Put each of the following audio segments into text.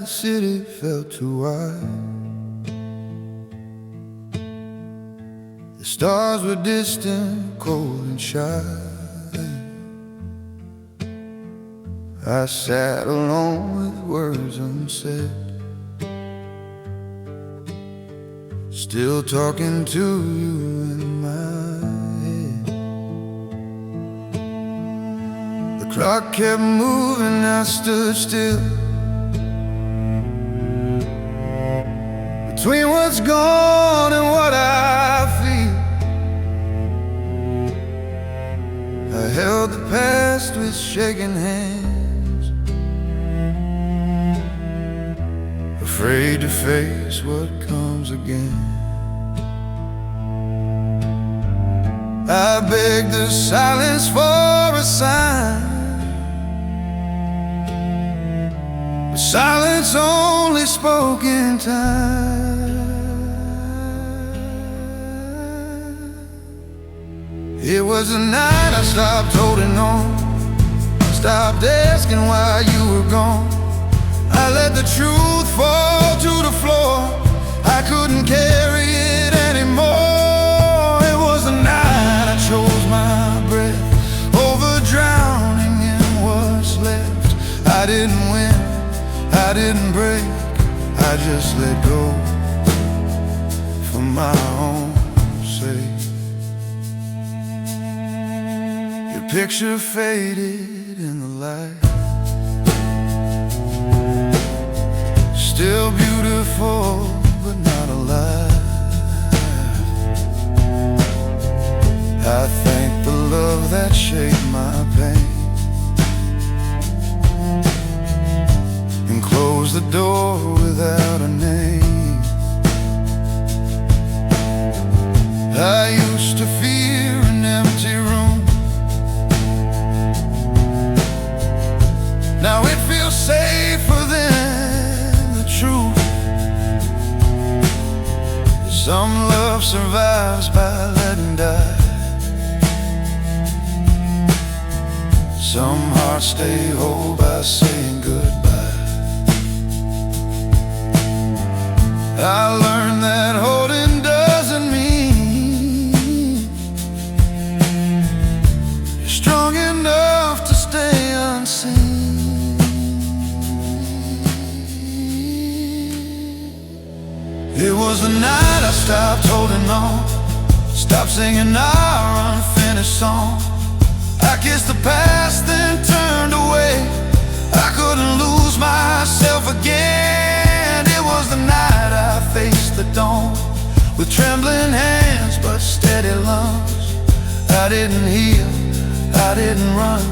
the city felt too wide. The stars were distant, cold and shy. I sat alone with words unsaid, still talking to you in my head. The clock kept moving, I stood still, between what's gone and what I feel. I held the past with shaking hands, afraid to face what comes again. I begged the silence for a sign, but silence only spoke in time. It was the night I stopped holding on, stopped asking why you were gone. I let the truth fall to the floor, I couldn't carry it anymore. It was the night I chose my breath over drowning in what's left. I didn't win, I didn't break, I just let go for my own sake. Your picture faded in the light, still beautiful but not alive. I thank the love that shaped my pain and closed the door without a name. I used to fear an empty room, now it feels safer than the truth. Some love survives by letting die, some hearts stay whole by saying goodbye. I learned that holding doesn't mean you're strong enough to stay unseen. It was the night I stopped holding on, stopped singing our unfinished song. I kissed the past, then turned away. I couldn't lose myself again. It was the night I faced the dawn, with trembling hands but steady lungs. I didn't heal, I didn't run,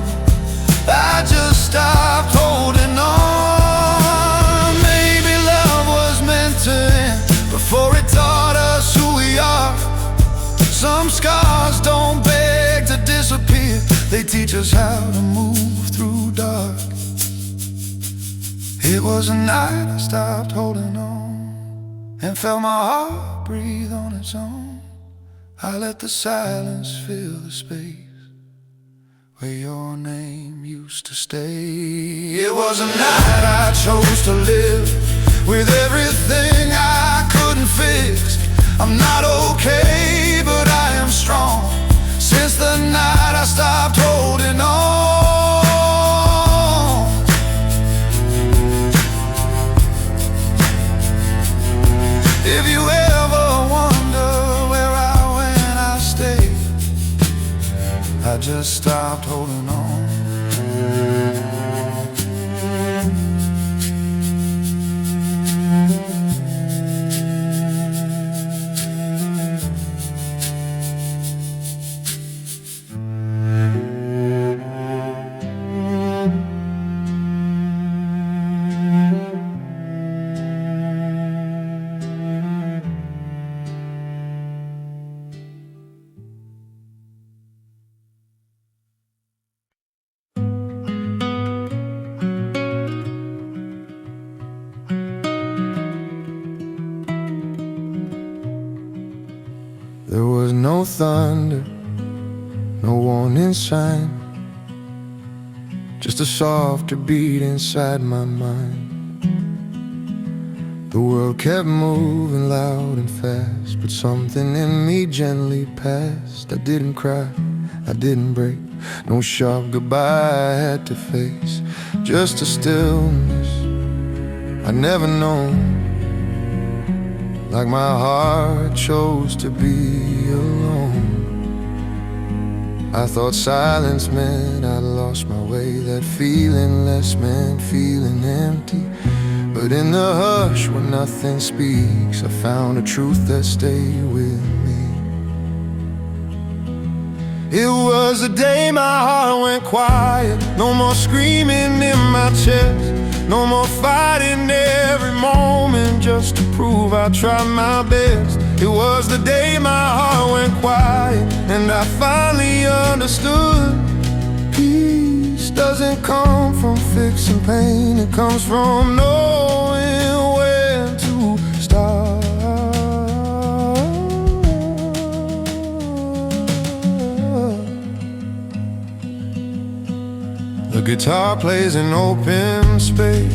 I just stopped holding on. Maybe love was meant to end before it taught us who we are. Some scars don't beg to disappear, they teach us how to move through dark. It was a night I stopped holding on and felt my heart breathe on its own. I let the silence fill the space where your name used to stay. It was a night I chose to live with everything I couldn't fix. I'm not okay, but I am strong. Since the night I stopped holding on. If you ever wonder where I went, I stayed, I just stopped holding on. There was no thunder, no warning sign, just a softer beat inside my mind. world kept moving loud and fast, but something in me gently passed. I didn't cry, I didn't break, no sharp goodbye I had to face, just a stillness I'd never known, like my heart chose to be alone. I thought silence meant I'd lost my way, that feeling less meant feeling empty. But in the hush where nothing speaks, I found a truth that stayed with me. It was the day my heart went quiet, no more screaming in my chest, no more fighting every moment just to prove I tried my best. It was the day my heart went quiet and I finally understood. Peace doesn't come from fixing pain, it comes from knowing when to stop. The guitar plays in open space,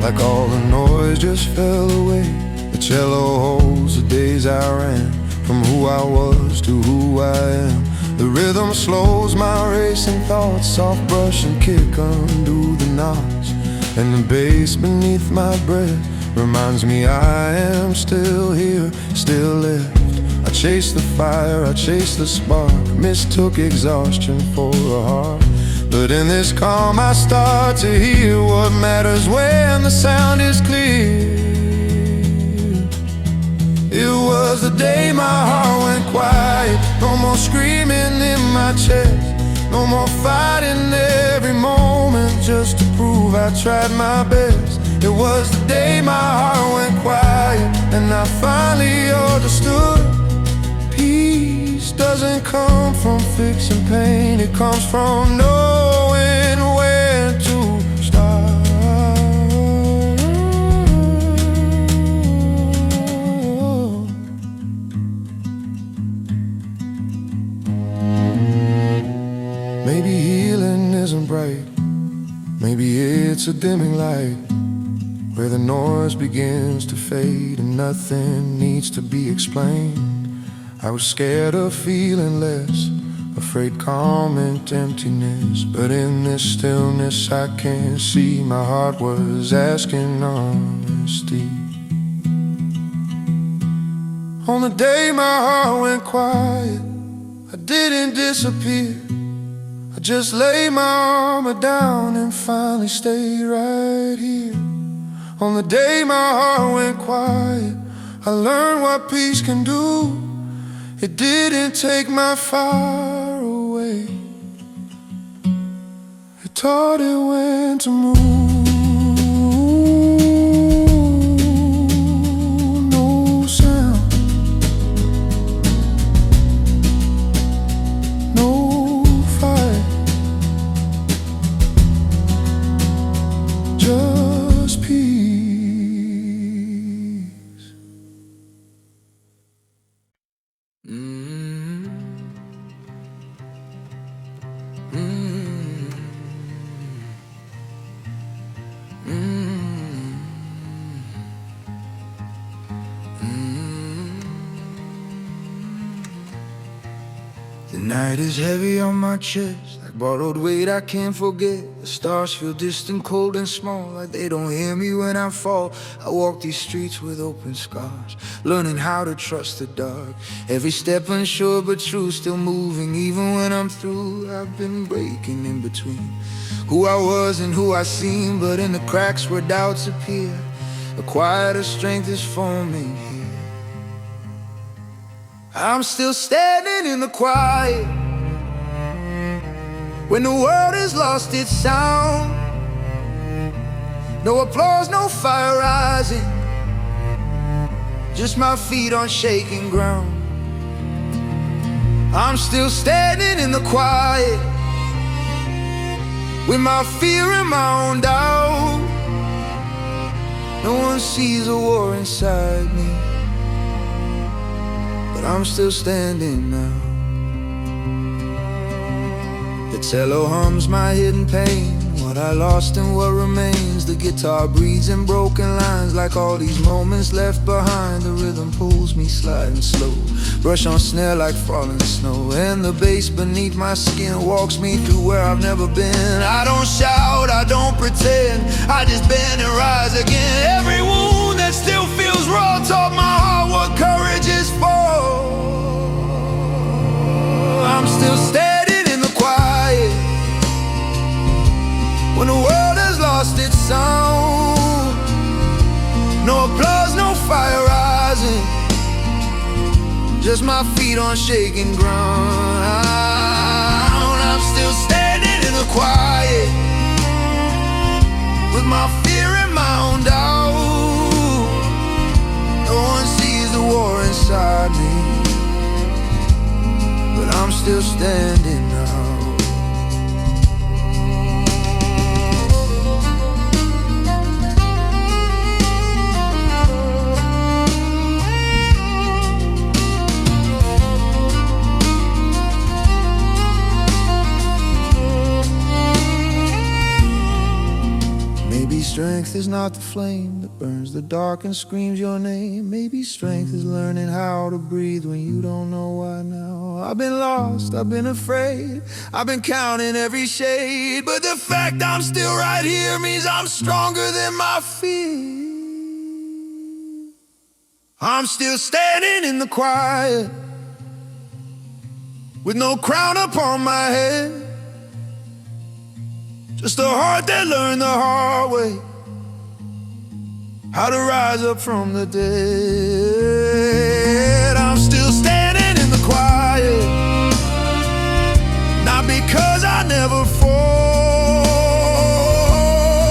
like all the noise just fell away. The cello holds the days I ran, from who I was to who I am. The rhythm slows my racing thoughts, soft brush and kick undo the knots, and the bass beneath my breath reminds me I am still here, still left. I chased the fire, I chased the spark, mistook exhaustion for a heart. But in this calm I start to hear what matters when the sound is clear. It was the day my heart went quiet, no more screaming in my chest, no more fighting every moment just to prove I tried my best. It was the day my heart went quiet and I finally understood. Peace doesn't come from fixing pain, it comes from knowing when to stop. Maybe healing isn't bright, maybe it's a dimming light, where the noise begins to fade and nothing needs to be explained. I was scared of feeling less, afraid calm meant emptiness, but in this stillness I can see my heart was asking honesty. On the day my heart went quiet, I didn't disappear, I just laid my armor down and finally stayed right here. On the day my heart went quiet, I learned what peace can do. It didn't take my fire away, it taught it when to move. No sound, no fight, just peace. The night is heavy on my chest, like borrowed weight I can't forget. The stars feel distant, cold and small, like they don't hear me when I fall. I walk these streets with open scars, learning how to trust the dark. Every step unsure but true, still moving even when I'm through. I've been breaking in between who I was and who I seem, but in the cracks where doubts appear, a quieter strength is forming here. I'm still standing in the quiet, when the world has lost its sound. No applause, no fire rising, just my feet on shaking ground. I'm still standing in the quiet, with my fear and my own doubt. No one sees a war inside me, but I'm still standing now. The cello hums my hidden pain, what What I lost and what remains. The guitar breathes in broken lines, like all these moments left behind. The rhythm pulls me sliding slow, brush on snare like falling snow, and the bass beneath my skin walks me through where I've never been. I don't shout, I don't pretend, I just bend and rise again. Every wound that still feels raw taught my heart what courage is for. I'm still standing in the quiet when the world has lost its sound. No applause, no fire rising, just my feet on shaking ground. I'm still standing in the quiet with my fear and my own doubt. No one sees the war inside me, but I'm still standing now. Maybe strength is not the flame that burns the dark and screams your name. Maybe strength is learning how to breathe when you don't know why now. I've been lost, I've been afraid, I've been counting every shade, but the fact I'm still right here means I'm stronger than my fear. I'm still standing in the quiet with no crown upon my head, just a heart that learned the hard way how to rise up from the dead. I'm still standing in the quiet, not because I never fall,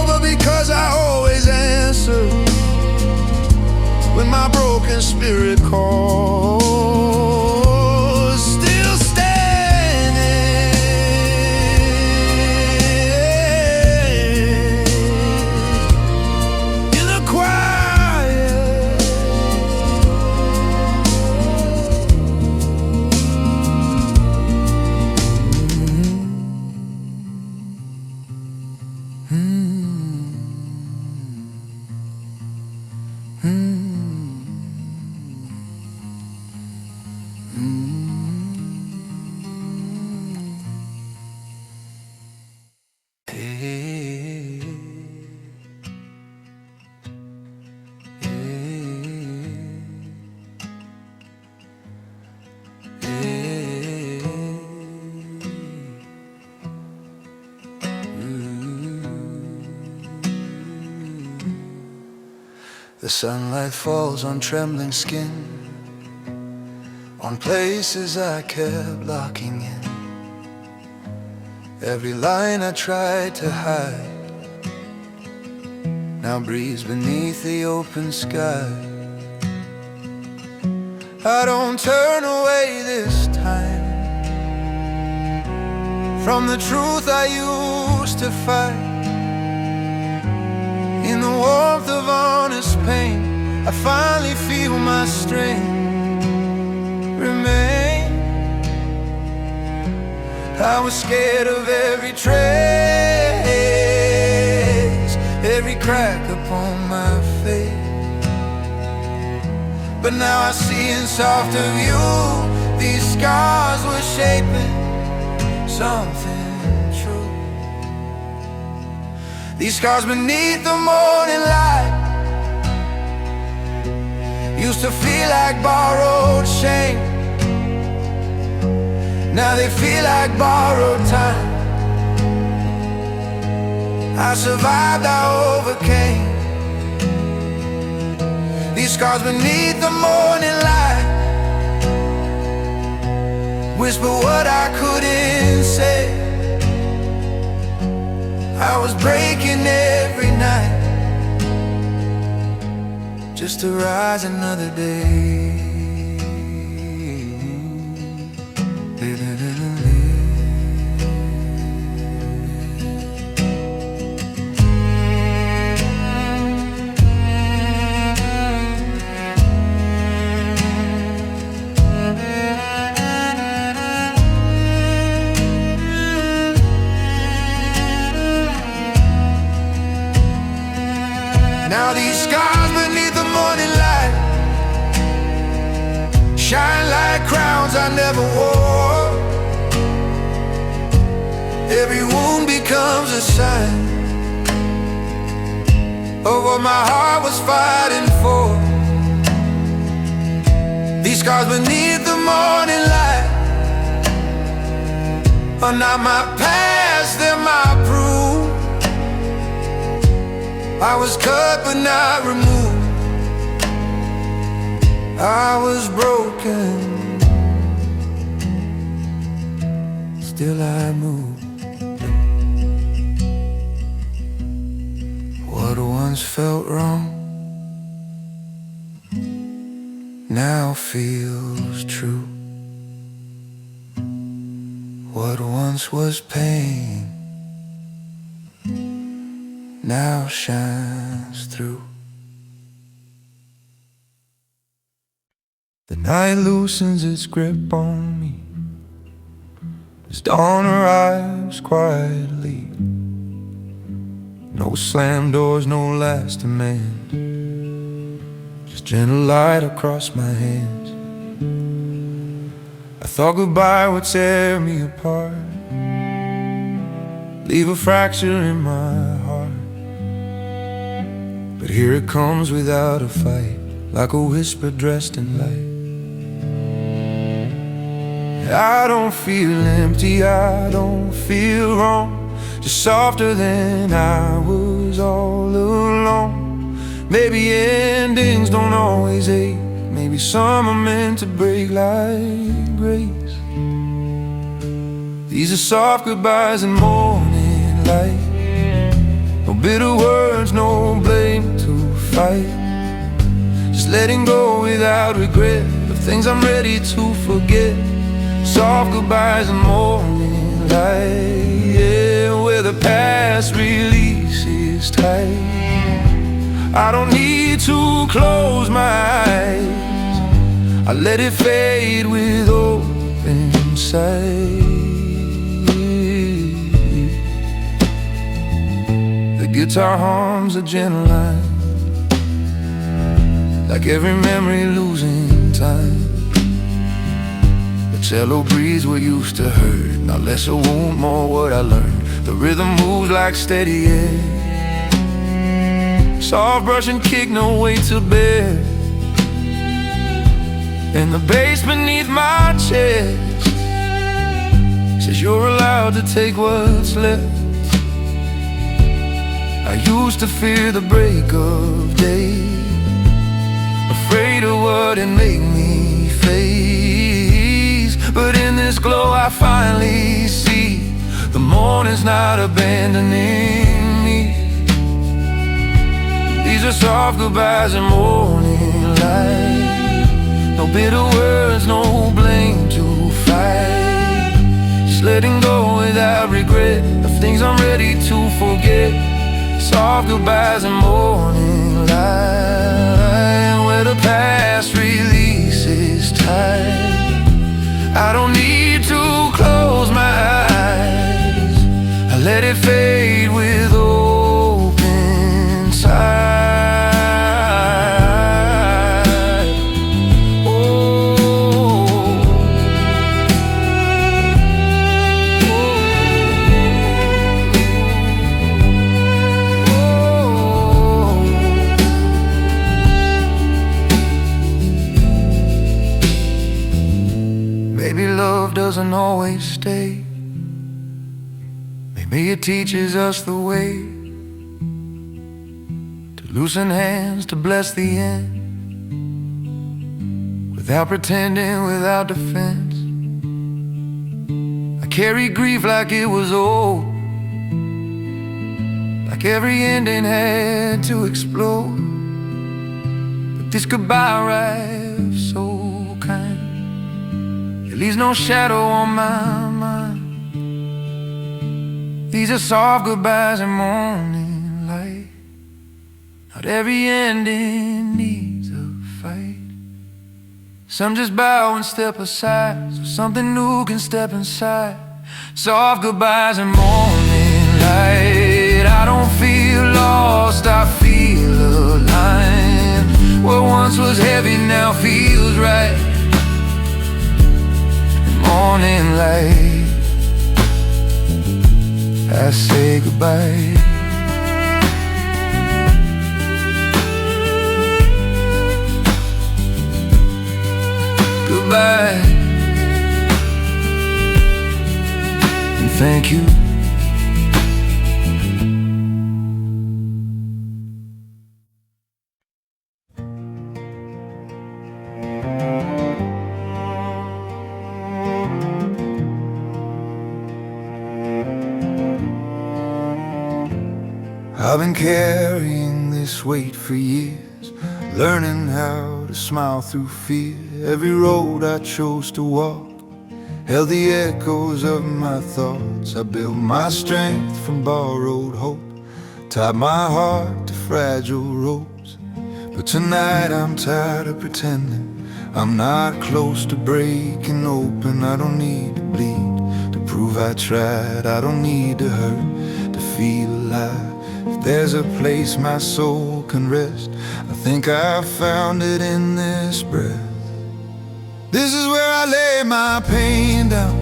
but because I always answer when my broken spirit calls. Still the sunlight falls on trembling skin, on places I kept locking in. Every line I tried to hide now breathes beneath the open sky. I don't turn away this time from the truth I used to fight. In the warmth of honest pain, I finally feel my strength remain. I was scared of every trace, every crack upon my face, but now I see in softer view these scars were shaping something. These scars beneath the morning light used to feel like borrowed shame. Now they feel like borrowed time. I survived, I overcame. These scars beneath the morning light whisper what I couldn't say. I was breaking every night just to rise another day. Now these scars beneath the morning light shine like crowns I never wore. Every wound becomes a sign of what my heart was fighting for. These scars beneath the morning light are not my past, they're my proof. I was cut but not removed. I was broken, still I move. What once felt wrong now feels true. What once was pain now shines through. The night loosens its grip on me as dawn arrives quietly. No slammed doors, no last demand, just gentle light across my hands. I thought goodbye would tear me apart, leave a fracture in my heart. But here it comes without a fight, like a whisper dressed in light. I don't feel empty, I don't feel wrong, just softer than I was all along. Maybe endings don't always ache, maybe some are meant to break like grace. These are soft goodbyes in morning light, no bitter words, no blame to fight. Just letting go without regret of things I'm ready to forget. Soft goodbyes in morning light, yeah, where the past releases tight. I don't need to close my eyes, I let it fade with open sight. The guitar hums a gentle line, like every memory losing time. The cello breathes what used to hurt, not less a wound, more what I learned. The rhythm moves like steady air, soft brush and kick, no weight to bear. And the bass beneath my chest says you're allowed to take what's left. I used to fear the break of day, afraid of what it made me face. But in this glow I finally see the morning's not abandoning me. These are soft goodbyes in morning light, no bitter words, no blame to fight. Just letting go without regret of things I'm ready to forget. Soft goodbyes in morning light, where the past releases tight. I don't need to close my eyes, I let it fade with open sight. Maybe love doesn't always stay, maybe it teaches us the way to loosen hands, to bless the end, without pretending, without defense. I carry grief like it was old, like every ending had to explode. But this goodbye arrives so kind, it leaves no shadow on my mind. These are soft goodbyes in morning light, not every ending needs a fight. Some just bow and step aside so something new can step inside. Soft goodbyes in morning light, I don't feel lost, I feel alive. morning light, I say goodbye. Goodbye, and thank you. I've been carrying this weight for years, learning how to smile through fear. Every road I chose to walk held the echoes of my thoughts. I built my strength from borrowed hope, tied my heart to fragile ropes. But tonight I'm tired of pretending I'm not close to breaking open. I don't need to bleed to prove I tried. I don't need to hurt to feel alive. If there's a place my soul can rest, I think I've found it in this breath. This is where I lay my pain down,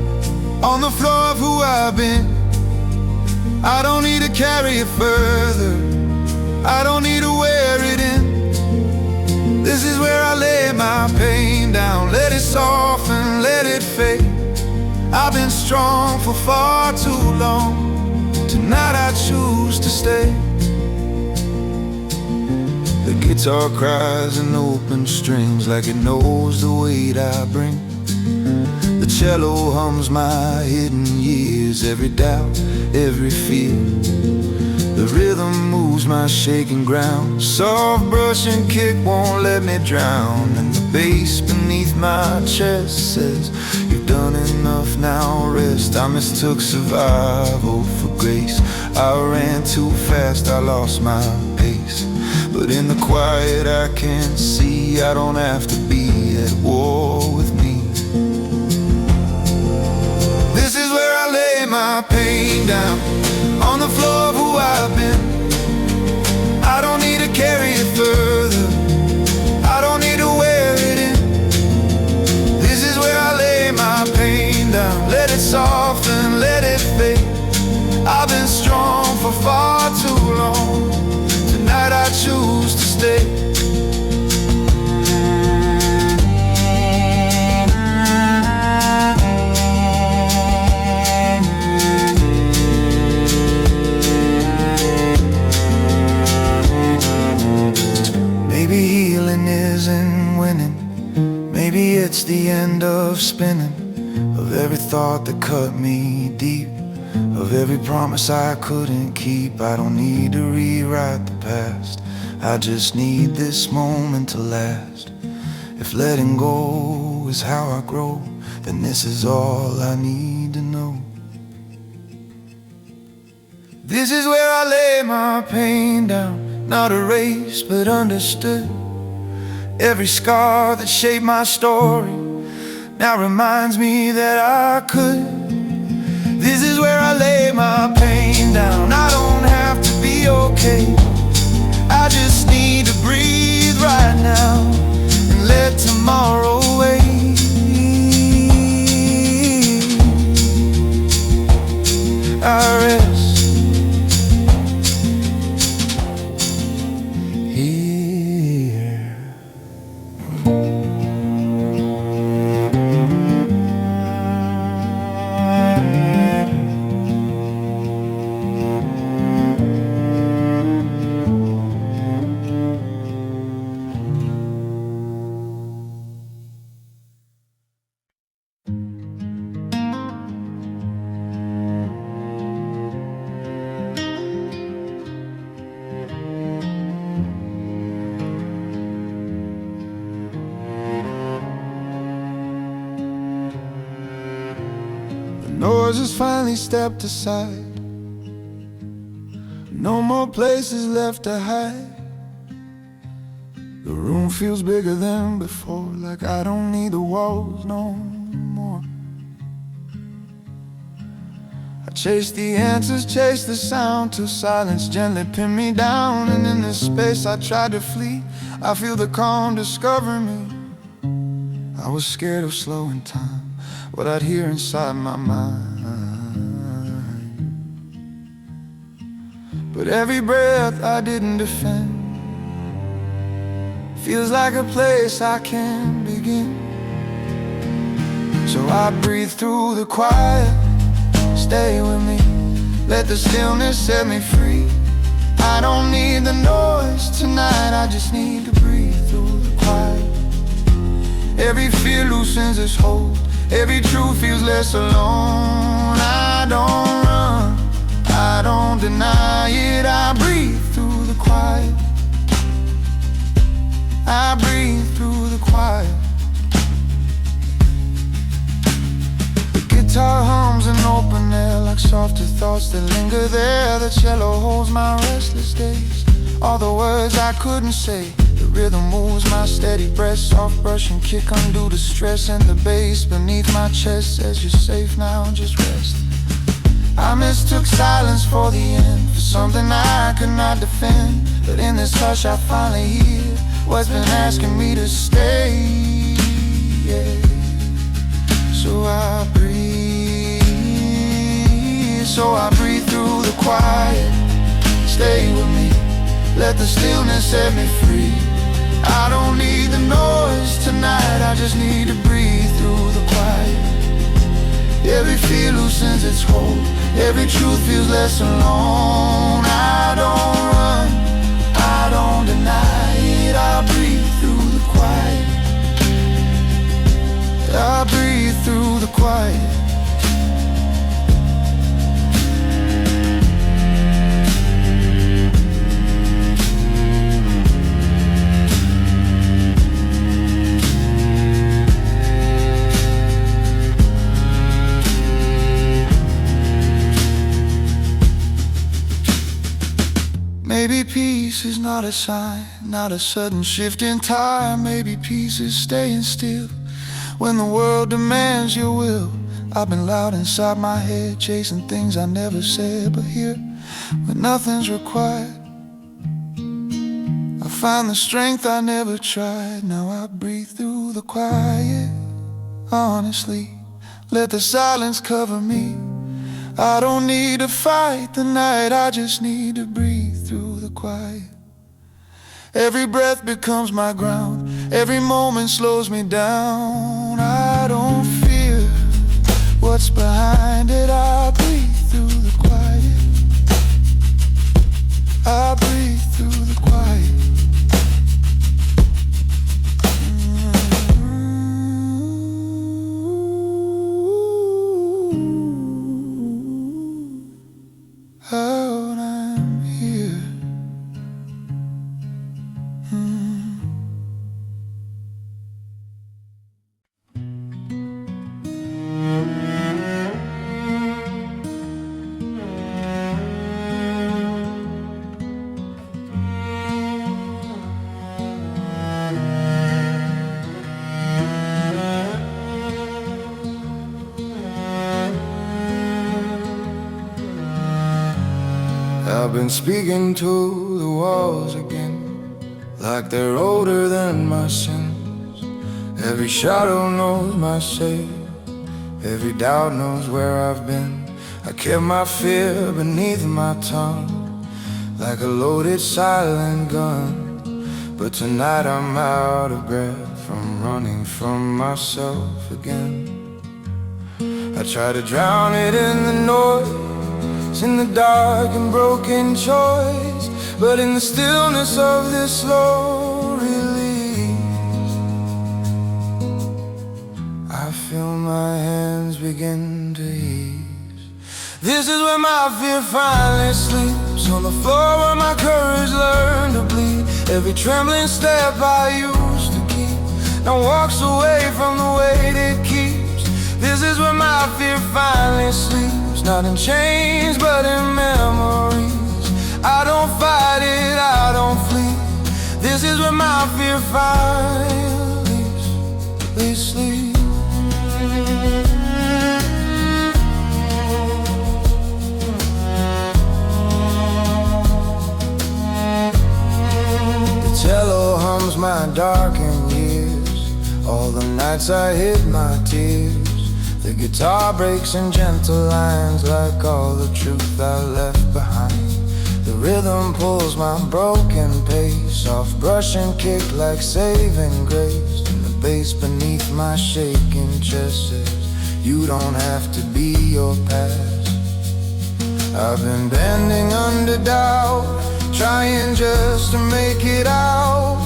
on the floor of who I've been. I don't need to carry it further, I don't need to wear it in. This is where I lay my pain down, let it soften, let it fade. I've been strong for far too long, tonight I choose to stay. The guitar cries in open strings like it knows the weight I bring. The cello hums my hidden years, every doubt, every fear. The rhythm moves my shaking ground, soft brush and kick won't let me drown. And the bass beneath my chest says, you've done enough, now rest. I mistook survival for grace, I ran too fast, I lost my pace. But in the quiet I can see I don't have to be at war with me. This is where I lay my pain down, on the floor of who I've been. I don't need to carry it further, I don't need to wear it in. This is where I lay my pain down, let it soften, let it fade. I've been strong for far too long, tonight I choose to stay. Maybe healing isn't winning, maybe it's the end of spinning, of every thought that cut me deep, of every promise I couldn't keep. I don't need to rewrite the past, I just need this moment to last. If letting go is how I grow, then this is all I need to know. This is where I lay my pain down, not erased but understood. Every scar that shaped my story now reminds me that I could. This is where I lay my pain down, I don't have to be okay, I just need to breathe right now and let tomorrow wait. I rest here. Noise has finally stepped aside, no more places left to hide. The room feels bigger than before, like I don't need the walls no more. I chase the answers, chase the sound, till silence gently pinned me down. And in this space I tried to flee, I feel the calm discover me. I was scared of slowing time, what I'd hear inside my mind. But every breath I didn't defend feels like a place I can't begin. So I breathe through the quiet, stay with me, let the stillness set me free. I don't need the noise tonight, I just need to breathe through the quiet. Every fear loosens its hold, every truth feels less alone. I don't run, I don't deny it, I breathe through the quiet. I breathe through the quiet. The guitar hums in open air like softer thoughts that linger there. The cello holds my restless days, all the words I couldn't say. The rhythm moves my steady breath, soft brush and kick undo the stress. And the bass beneath my chest says you're safe now, just rest. I mistook silence for the end, for something I could not defend. But in this hush I finally hear what's been asking me to stay, yeah. So I breathe through the quiet, stay with me, let the stillness set me free. I don't need the noise tonight, I just need to breathe through the quiet. Every fear loosens its hold, every truth feels less alone. I don't run, I don't deny it, I breathe through the quiet. I breathe through the quiet. Maybe peace is not a sign, not a sudden shift in time. Maybe peace is staying still when the world demands your will. I've been loud inside my head, chasing things I never said. But here, when nothing's required, I find the strength I never tried. Now I breathe through the quiet, honestly, let the silence cover me. I don't need to fight the night, I just need to breathe through the quiet. Every breath becomes my ground, every moment slows me down. I don't fear what's behind it, I breathe through the quiet. I breathe through the quiet. Out I'm here. I've been speaking to the walls again, like they're older than my sins. Every shadow knows my shade, every doubt knows where I've been. I kept my fear beneath my tongue, like a loaded silent gun. But tonight I'm out of breath from running from myself again. I try to drown it in the noise, in the dark and broken choice, but in the stillness of this slow release, I feel my hands begin to ease. This is where my fear finally sleeps, on the floor where my courage learned to bleed. Every trembling step I used to keep now walks away from the weight it keeps. This is where my fear finally sleeps, not in chains but in memories. I don't fight it, I don't flee. This is where my fear finally sleeps. The cello hums my darkened years, all the nights I hid my tears. The The guitar breaks in gentle lines like all the truth I left behind. The rhythm pulls my broken pace, soft brush and kick like saving grace. And the bass beneath my shaking chest says, you don't have to be your past. I've been bending under doubt, trying just to make it out.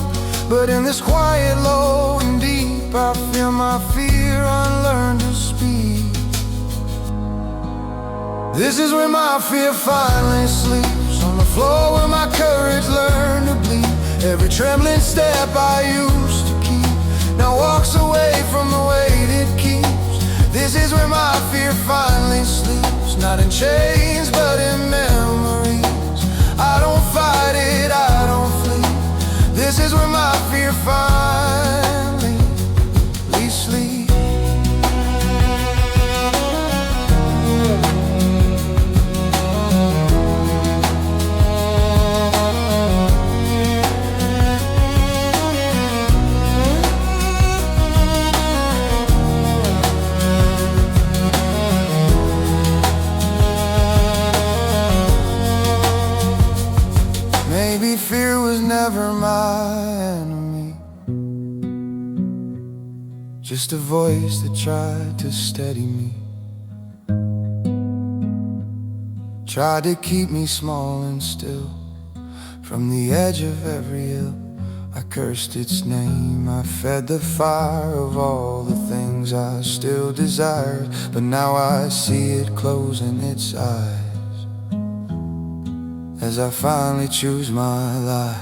But in this quiet, low and deep, I feel my fear unlearn to speak. This is where my fear finally sleeps, on the floor where my courage learned to bleed. Every trembling step I used to keep now walks away from the weight it keeps. This is where my fear finally sleeps, not in chains but in memories. I don't fight it, I don't flee. This is where my fear finally sleeps. Maybe fear was never my enemy, just a voice that tried to steady me, tried to keep me small and still. From the edge of every hill I cursed its name. I fed the fire of all the things I still desired, but now I see it closing its eyes as I finally choose my life.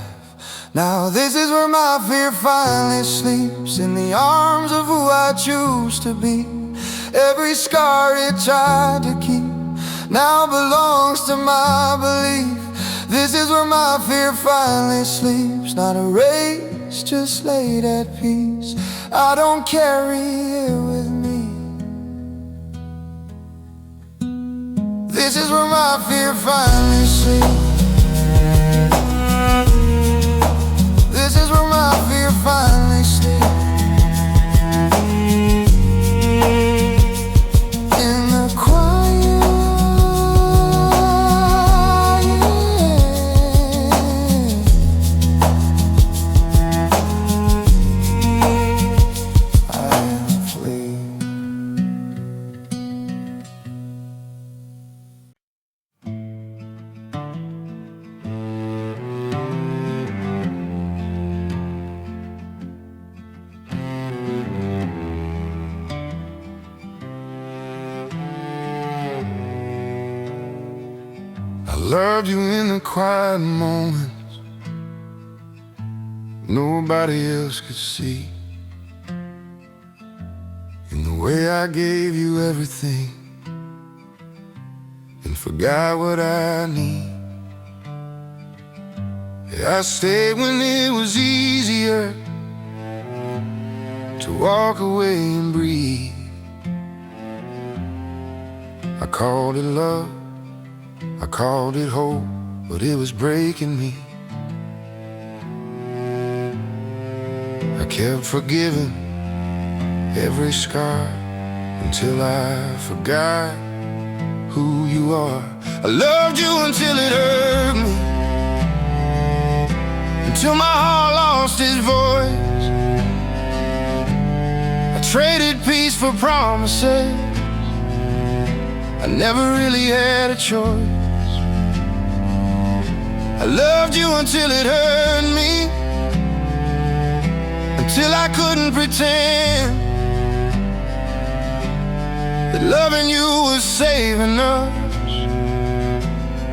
Now this is where my fear finally sleeps, in the arms of who I choose to be. Every scar it tried to keep now belongs to my belief. This is where my fear finally sleeps, not erased, just laid at peace. I don't carry it with me. This is where my fear finally sleeps. This is where my fear finally sleeps. In the quiet, I flee. I loved you in the quiet moments nobody else could see, in the way I gave you everything and forgot what I need. Yeah, I stayed when it was easier to walk away and breathe. I called it love, I called it hope, but it was breaking me. I kept forgiving every scar until I forgot who you are. I loved you until it hurt me, until my heart lost its voice. I traded peace for promises, I never really had a choice. I loved you until it hurt me, until I couldn't pretend that loving you was saving us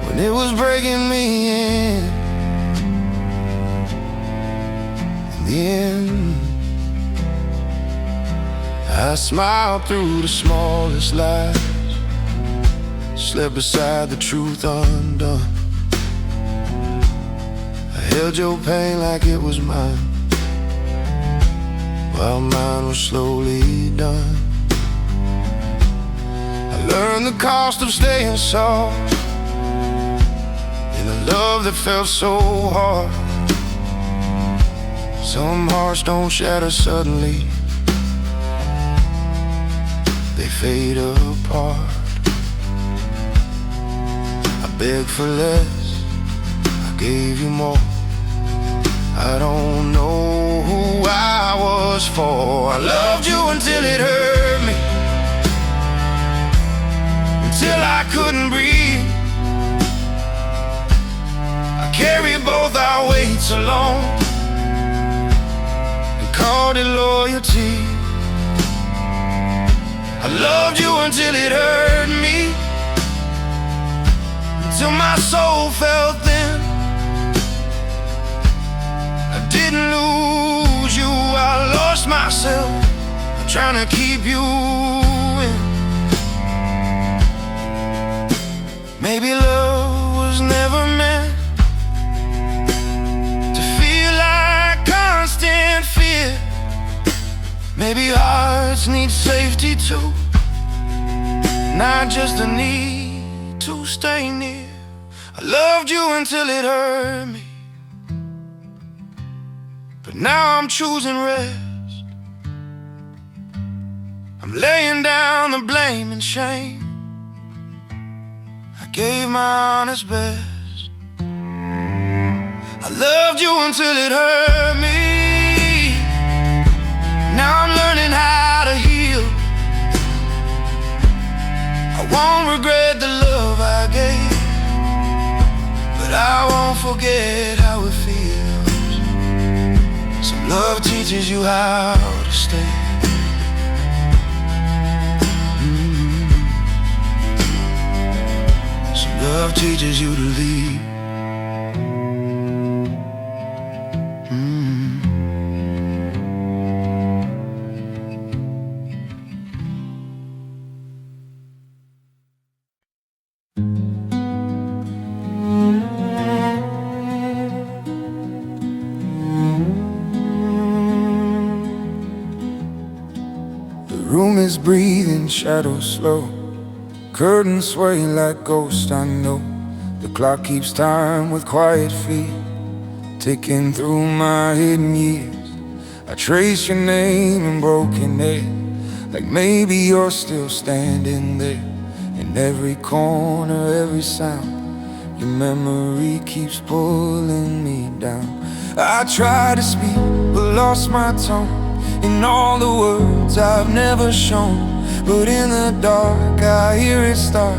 when it was breaking me in. In the end, I smiled through the smallest lies, slept beside the truth undone. I held your pain like it was mine, while mine was slowly done. I learned the cost of staying soft in a love that felt so hard. Some hearts don't shatter suddenly, they fade apart. I begged for less, I gave you more. I don't know who I was for. I loved you until it hurt me, until I couldn't breathe. I carried both our weights alone and called it loyalty. I loved you until it hurt me, until my soul felt thin. I didn't lose you, I lost myself trying to keep you in. Maybe love was never meant to feel like constant fear. Maybe hearts need safety too, not just a need to stay near. I loved you until it hurt me, but now I'm choosing rest. I'm laying down the blame and shame. I gave my honest best. I loved you until it hurt me. Now I'm learning how to heal. I won't regret the love I gave, but I won't forget how it feels. Some love teaches you how to stay. Some love teaches you to leave. The room is breathing, shadows slow, curtains sway like ghosts. I know the clock keeps time with quiet feet, ticking through my hidden years. I trace your name in broken air, like maybe you're still standing there. In every corner, every sound, your memory keeps pulling me down. I try to speak, but lost my tongue in all the words I've never shown. But in the dark I hear it start,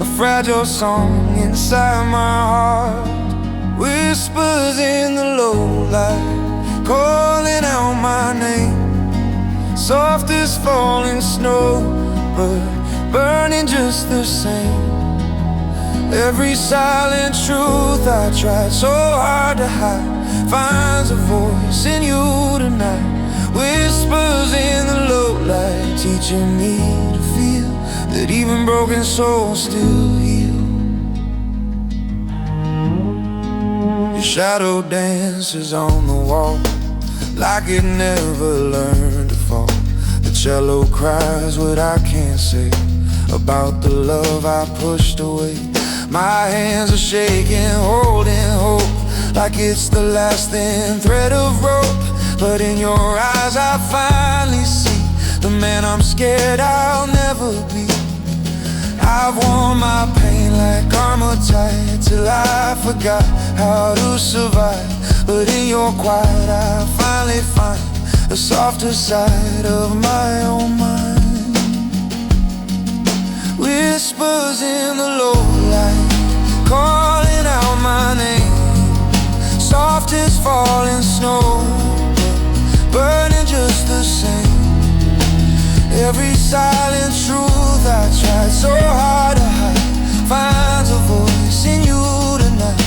a fragile song inside my heart. Whispers in the low light, calling out my name, soft as falling snow, but burning just the same. Every silent truth I tried so hard to hide finds a voice in you tonight. Whispers in the low light, teaching me to feel that even broken souls still heal. Your shadow dances on the wall like it never learned to fall. The cello cries what I can't say about the love I pushed away. My hands are shaking, holding hope like it's the last thin thread of rope. But in your eyes I finally see the man I'm scared I'll never be. I've worn my pain like armor tight till I forgot how to survive. But in your quiet I finally find the softer side of my own mind. Whispers in the low light, calling out my name, soft as falling snow, burning just the same. Every silent truth I tried so hard to hide finds a voice in you tonight.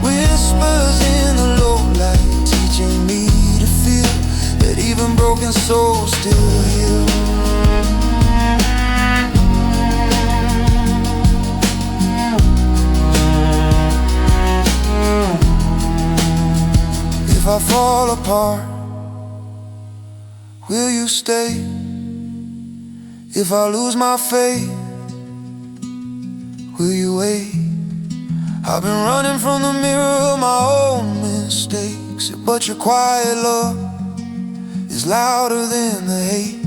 Whispers in the low light, teaching me to feel that even broken souls still heal. If I fall apart, will you stay? If I lose my faith, will you wait? I've been running from the mirror of my own mistakes, but your quiet love is louder than the hate.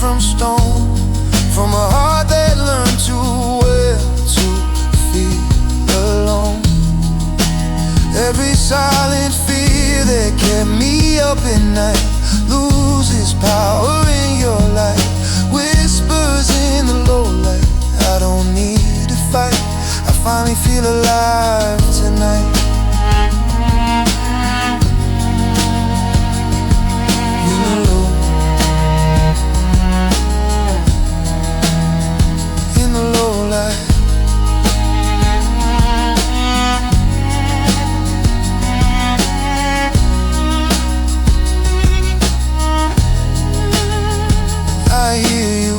from stone, from a heart that learned too well to feel alone. Every silent fear that kept me up at night loses power in your light. Whispers in the low light, I don't need to fight. I finally feel alive tonight. In the low, in the low light. I hear you.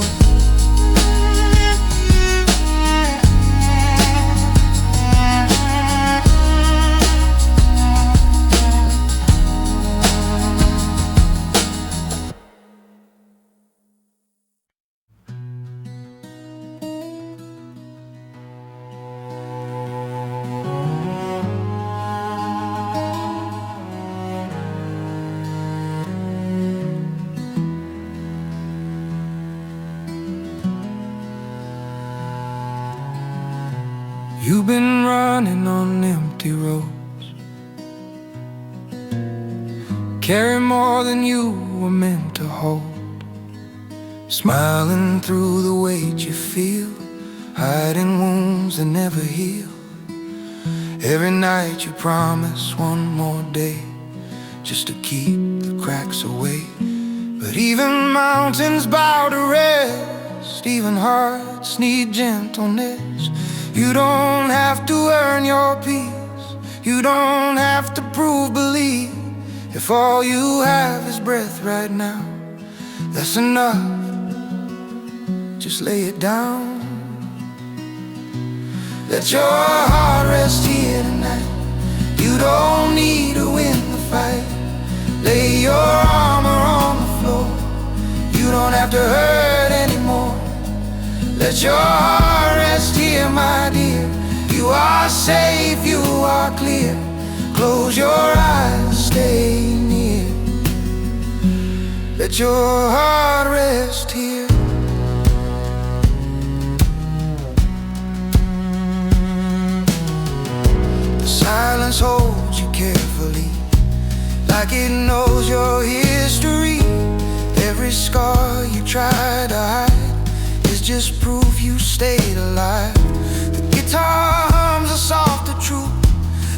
You've been running on empty roads, carrying more than you were meant to hold, smiling through the weight you feel, hiding wounds that never heal. Every night you promise one more day, just to keep the cracks away. But even mountains bow to rest, even hearts need gentleness. You don't have to earn your peace, you don't have to prove belief. If all you have is breath right now, that's enough, just lay it down. Let your heart rest here tonight. You don't need to win the fight. Lay your armor on the floor, you don't have to hurt anymore. Let your heart rest here, my dear. You are safe, you are clear. Close your eyes, stay near. Let your heart rest here. The silence holds you carefully, like it knows your history. Every scar you try to hide is just proof you stayed alive. The guitar hums a softer truth,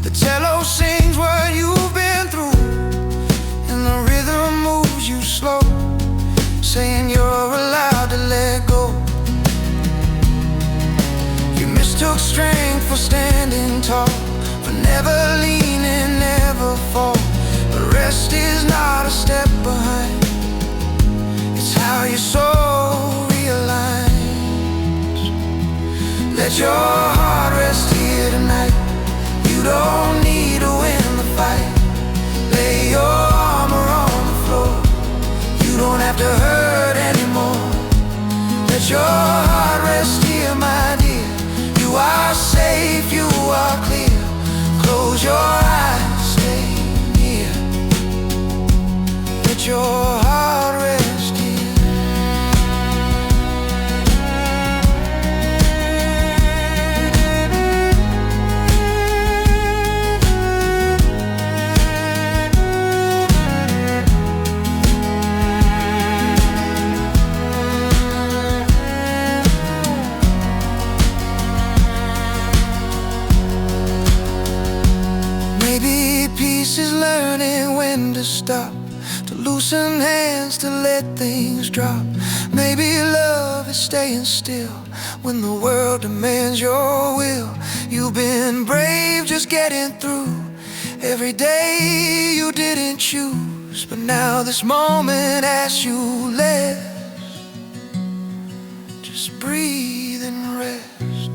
the cello sings what you've been through, and the rhythm moves you slow, saying you're allowed to let go. You mistook strength for standing tall, for never leaning, never fall. But rest is not a step behind, it's how your soul realigns. Let your heart rest here tonight. You don't need to win the fight. Lay your armor on the floor, you don't have to hurt anymore. Let your heart rest here, my dear. You are safe, you are clear. Close your eyes, stay near. Let your heart rest here. Is learning when to stop, to loosen hands, to let things drop. Maybe love is staying still when the world demands your will. You've been brave just getting through every day you didn't choose, but now this moment asks you less. Just breathe and rest.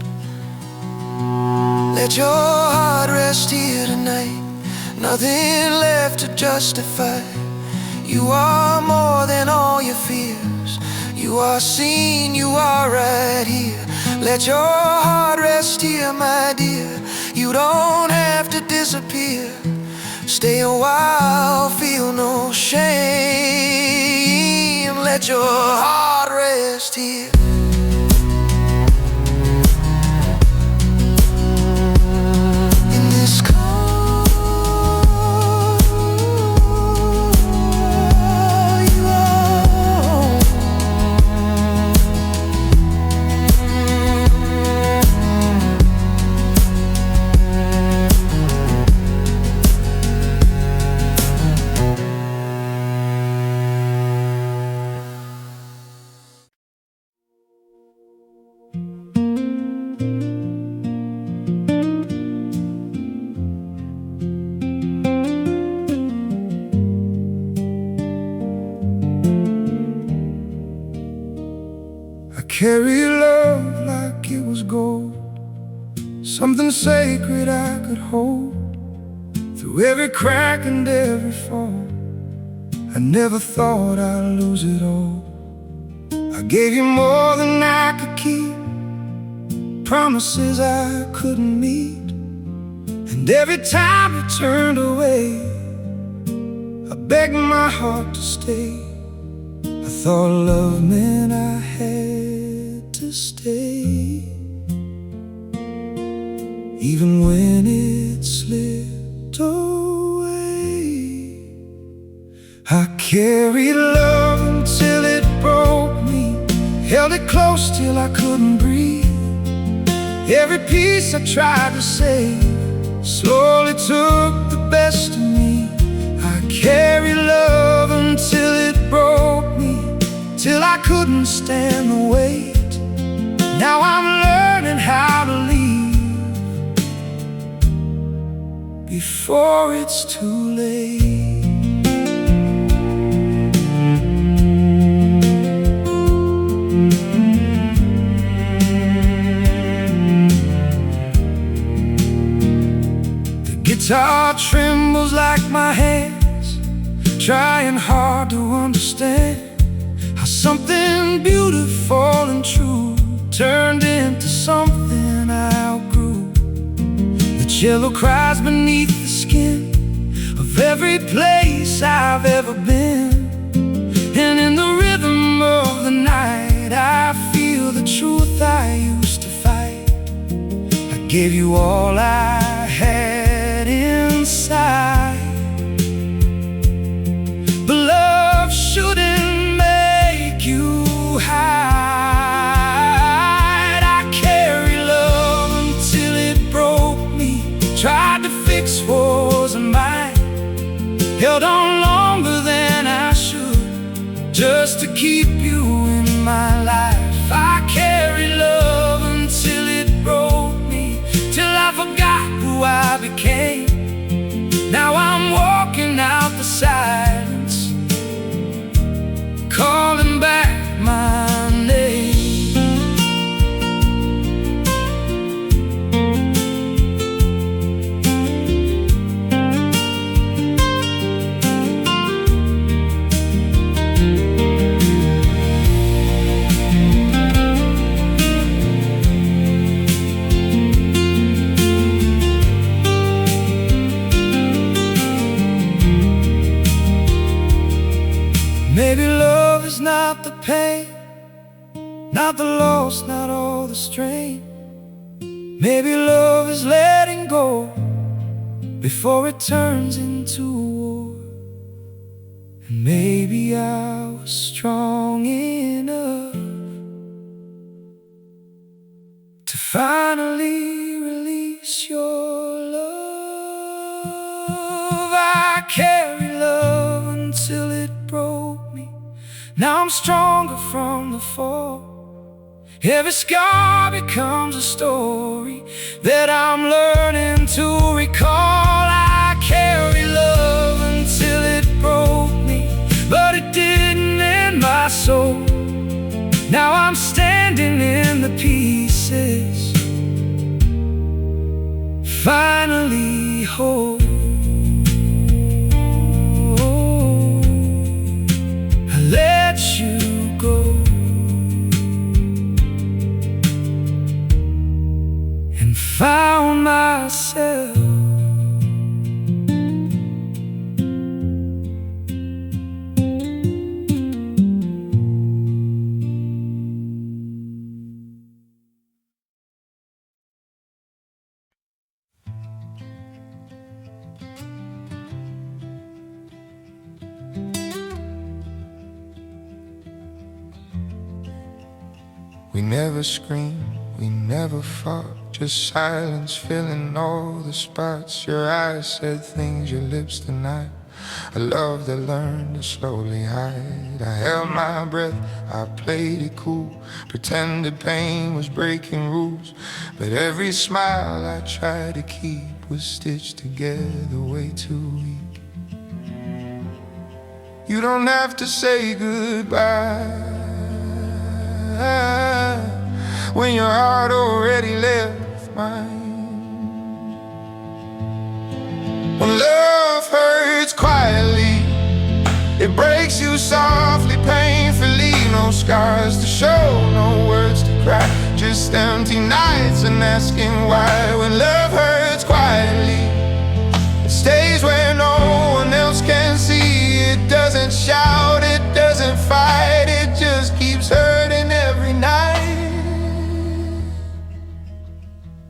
Let your heart rest here tonight. Nothing left to justify. You are more than all your fears. You are seen, you are right here. Let your heart rest here, my dear. You don't have to disappear. Stay a while, feel no shame. Let your heart rest here. In this car you own. I carry love like it was gold, something sacred I could hold. Through every crack and every fall, I never thought I'd lose it all. I gave you more than I could keep, promises I couldn't meet. And every time you turned away, I begged my heart to stay. I thought love meant I had to stay, even when it slipped away. I carried love until it broke me, held it close till I couldn't breathe. Every piece I tried to save slowly took the best of me. I carried love until it broke me, till I couldn't stand the weight. Now I'm learning how to leave before it's too late. The guitar trembles like my hands, trying hard to understand how something beautiful and true turned into something I outgrew. The cello cries beneath the skin of every place I've ever been, and in the rhythm of the night I feel the truth I used to fight. I gave you all I had inside, but love shouldn't make you hide. I carry love until it broke me, tried to fix what wasn't mine, held on longer than I should just to keep you in my life. I carry love until it broke me, till I forgot who I became. Now I'm walking out the silence, calling back my name. Maybe love is not the pain, not the loss, not all the strain. Maybe love is letting go before it turns into a war. And maybe I was strong enough to finally release your love. I carry love until it broke me. Now I'm stronger from the fall. Every scar becomes a story that I'm learning to recall. I carry love until it broke me, but it didn't end my soul. Now I'm standing in the pieces, finally whole. I let you go and found myself We never screamed, we never fought, just silence filling all the spots. Your eyes said things your lips denied, a love that learned to slowly hide. I held my breath, I played it cool, pretended pain was breaking rules. But every smile I tried to keep was stitched together way too weak. You don't have to say goodbye when your heart already left mine. When love hurts quietly, it breaks you softly, painfully. No scars to show, no words to cry, just empty nights and asking why. When love hurts quietly, it stays where no one else can see. It doesn't shout, it doesn't fight, it just keeps hurting every night.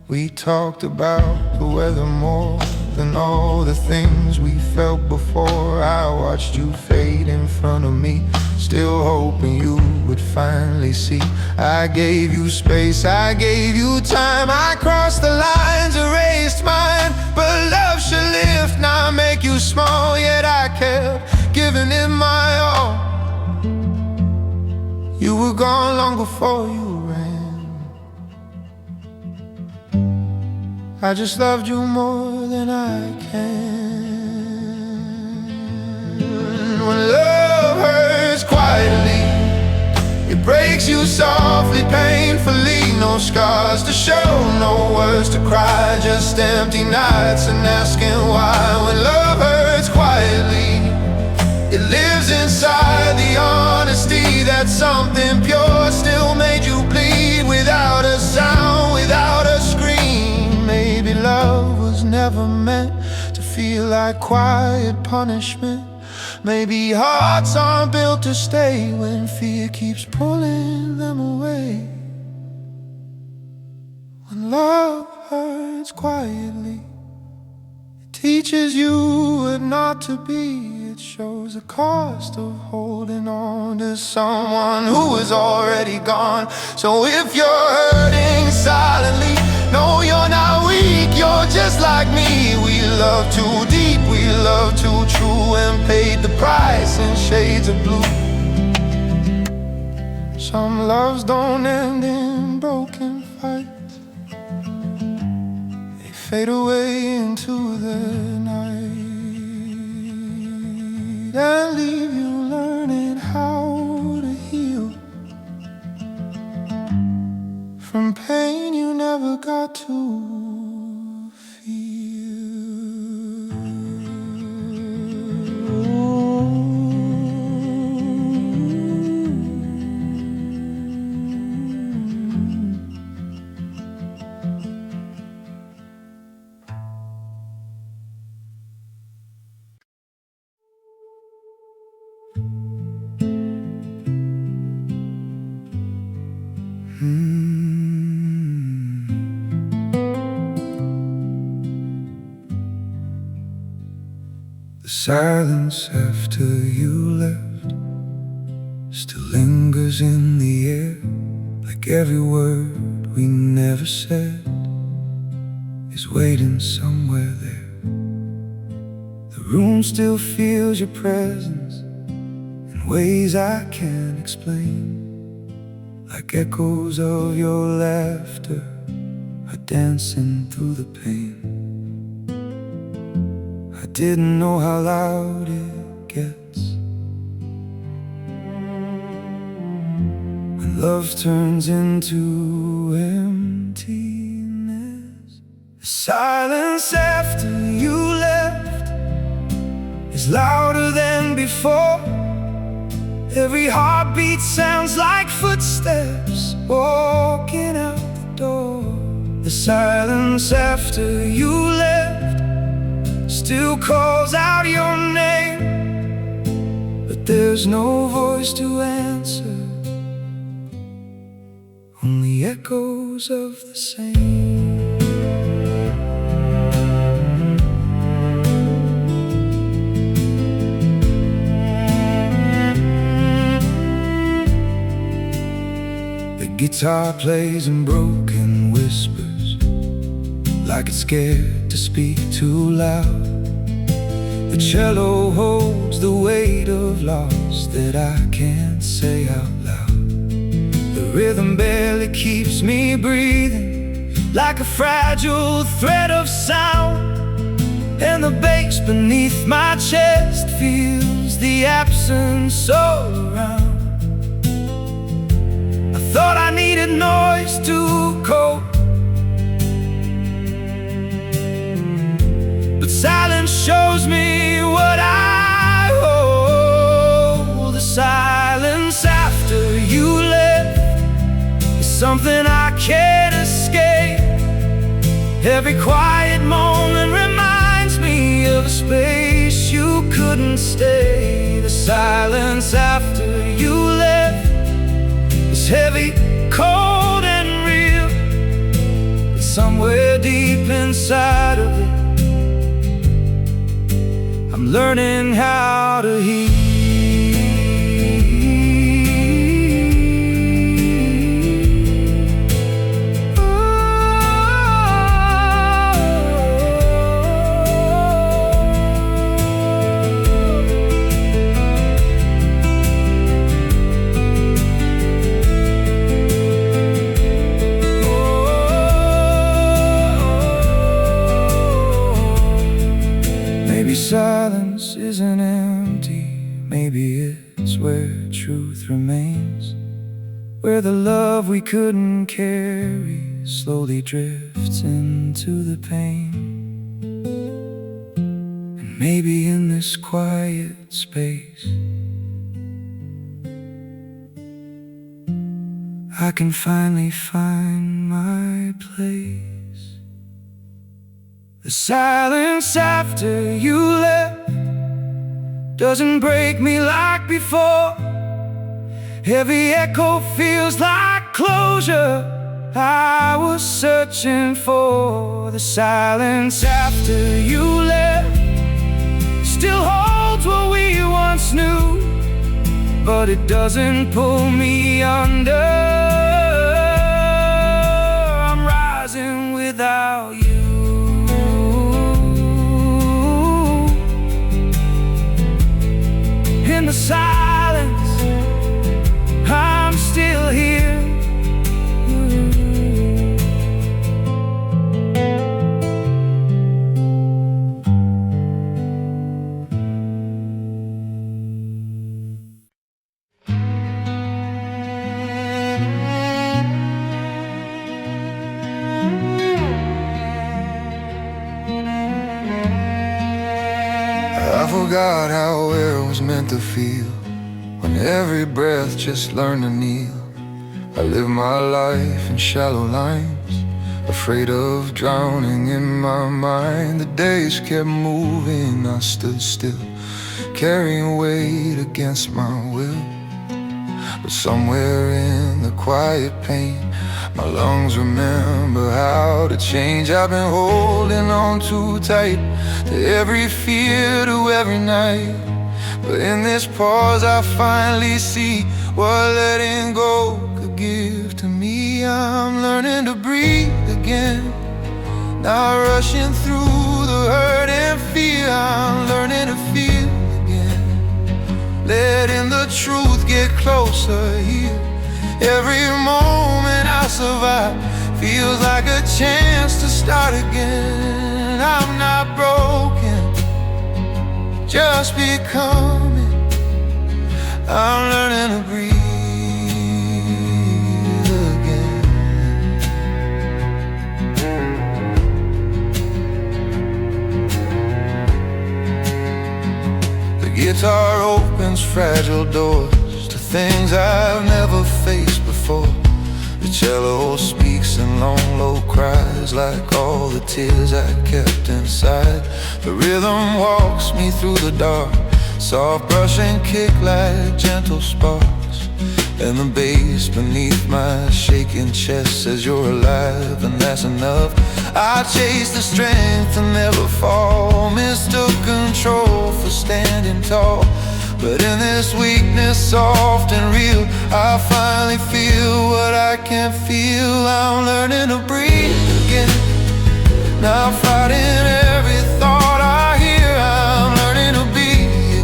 We talked about the weather more than all the things we felt before. I watched you fade in front of me, still hoping you would finally see. I gave you space, I gave you time, I crossed the lines, erased mine. But love should lift, not make you small. Yet I kept giving it my all. You were gone long before you ran. I just loved you more than I can. When love hurts quietly, it breaks you softly, painfully. No scars to show, no words to cry, just empty nights and asking why. When love hurts quietly, it lives inside the honesty that something pure still made you bleed. Without a sound, without a scream. Maybe love was never meant to feel like quiet punishment. Maybe hearts aren't built to stay when fear keeps pulling them away. When love hurts quietly, it teaches you what not to be. It shows the cost of holding on to someone who is already gone. So if you're hurting silently, no, you're not weak, you're just like me. We love too deep, we love too true, and paid the price in shades of blue. Some loves don't end in broken fights, they fade away into the night and leave you learning how to heal from pain you never got to feel. The silence after you left still lingers in the air, like every word we never said is waiting somewhere there. The room still feels your presence in ways I can't explain, like echoes of your laughter are dancing through the pain. I didn't know how loud it gets when love turns into emptiness. The silence after you left is louder than before. Every heartbeat sounds like footsteps walking out the door. The silence after you left still calls out your name, but there's no voice to answer, only echoes of the same. The guitar plays in broken whispers, like it's scared to speak too loud. The cello holds the weight of loss that I can't say out loud. The rhythm barely keeps me breathing, like a fragile thread of sound. And the bass beneath my chest feels the absence all around. I thought I needed noise to cope, but silence shows me what I hold. The silence after you left is something I can't escape. Every quiet moment reminds me of a space you couldn't stay. The silence after you left is heavy, cold and real. It's somewhere deep inside of it I'm learning how to heal. Silence isn't empty, maybe it's where truth remains, where the love we couldn't carry slowly drifts into the pain. And maybe in this quiet space I can finally find my place. The silence after you left doesn't break me like before. Every echo feels like closure I was searching for. The silence after you left still holds what we once knew, but it doesn't pull me under. I'm rising without you. In the silence, I'm still here. I forgot how it was meant to feel when every breath just learned to kneel. I live my life in shallow lines, afraid of drowning in my mind. The days kept moving, I stood still, carrying weight against my will. But somewhere in the quiet pain, my lungs remember how to change. I've been holding on too tight to every fear, to every night. But in this pause I finally see what letting go could give to me. I'm learning to breathe again, not rushing through the hurt and fear. I'm learning to feel again, letting the truth get closer here. Every moment I survive feels like a chance to start again. I'm not broken, just becoming. I'm learning to breathe again. The guitar opens fragile doors to things I've never faced before. The cello speaks in long, low cries, like all the tears I kept inside. The rhythm walks me through the dark, soft brush and kick like gentle sparks. And the bass beneath my shaking chest says you're alive, and that's enough. I chase the strength to never fall, mistook control for standing tall. But in this weakness, soft and real, I finally feel what I can't feel. I'm learning to breathe again. Now I'm fighting every thought I hear. I'm learning to be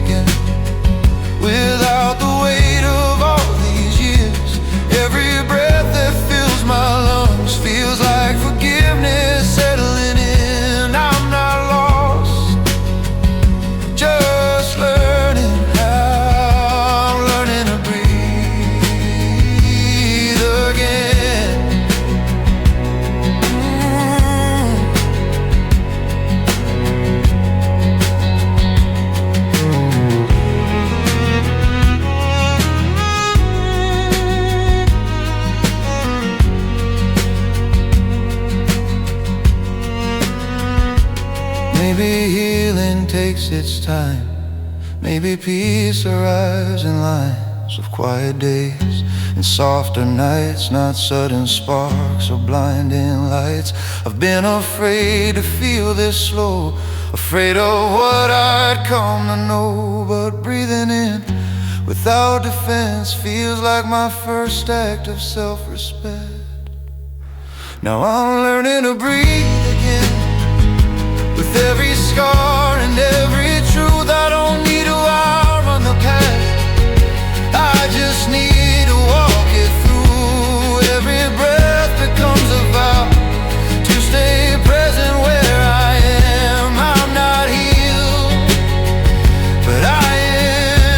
again, without the weight of all these years. Every breath that fills my lungs feels like forgiveness settling in. I'm not lost, just learning how. I'm learning to breathe again. Maybe healing takes its time. Maybe peace arrives in lines of quiet days and softer nights, not sudden sparks or blinding lights. I've been afraid to feel this slow, afraid of what I'd come to know. But breathing in without defense feels like my first act of self-respect. Now I'm learning to breathe again. With every scar and every truth, I don't need to outrun the past. I just need to walk it through. Every breath becomes a vow to stay present where I am. I'm not healed, but I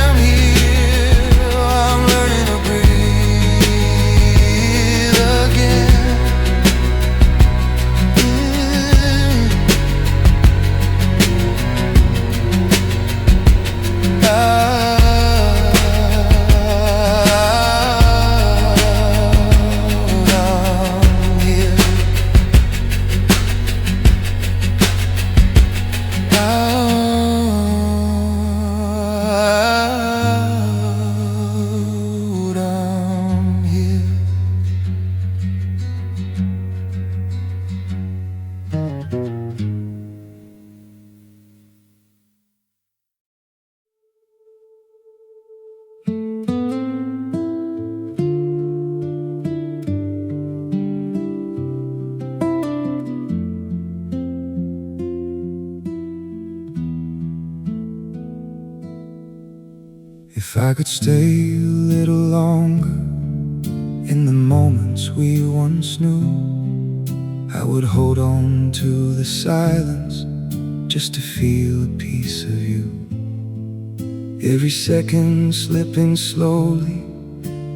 am here. I'm learning to breathe again. If I could stay a little longer in the moments we once knew, I would hold on to the silence just to feel a piece of you. Every second slipping slowly,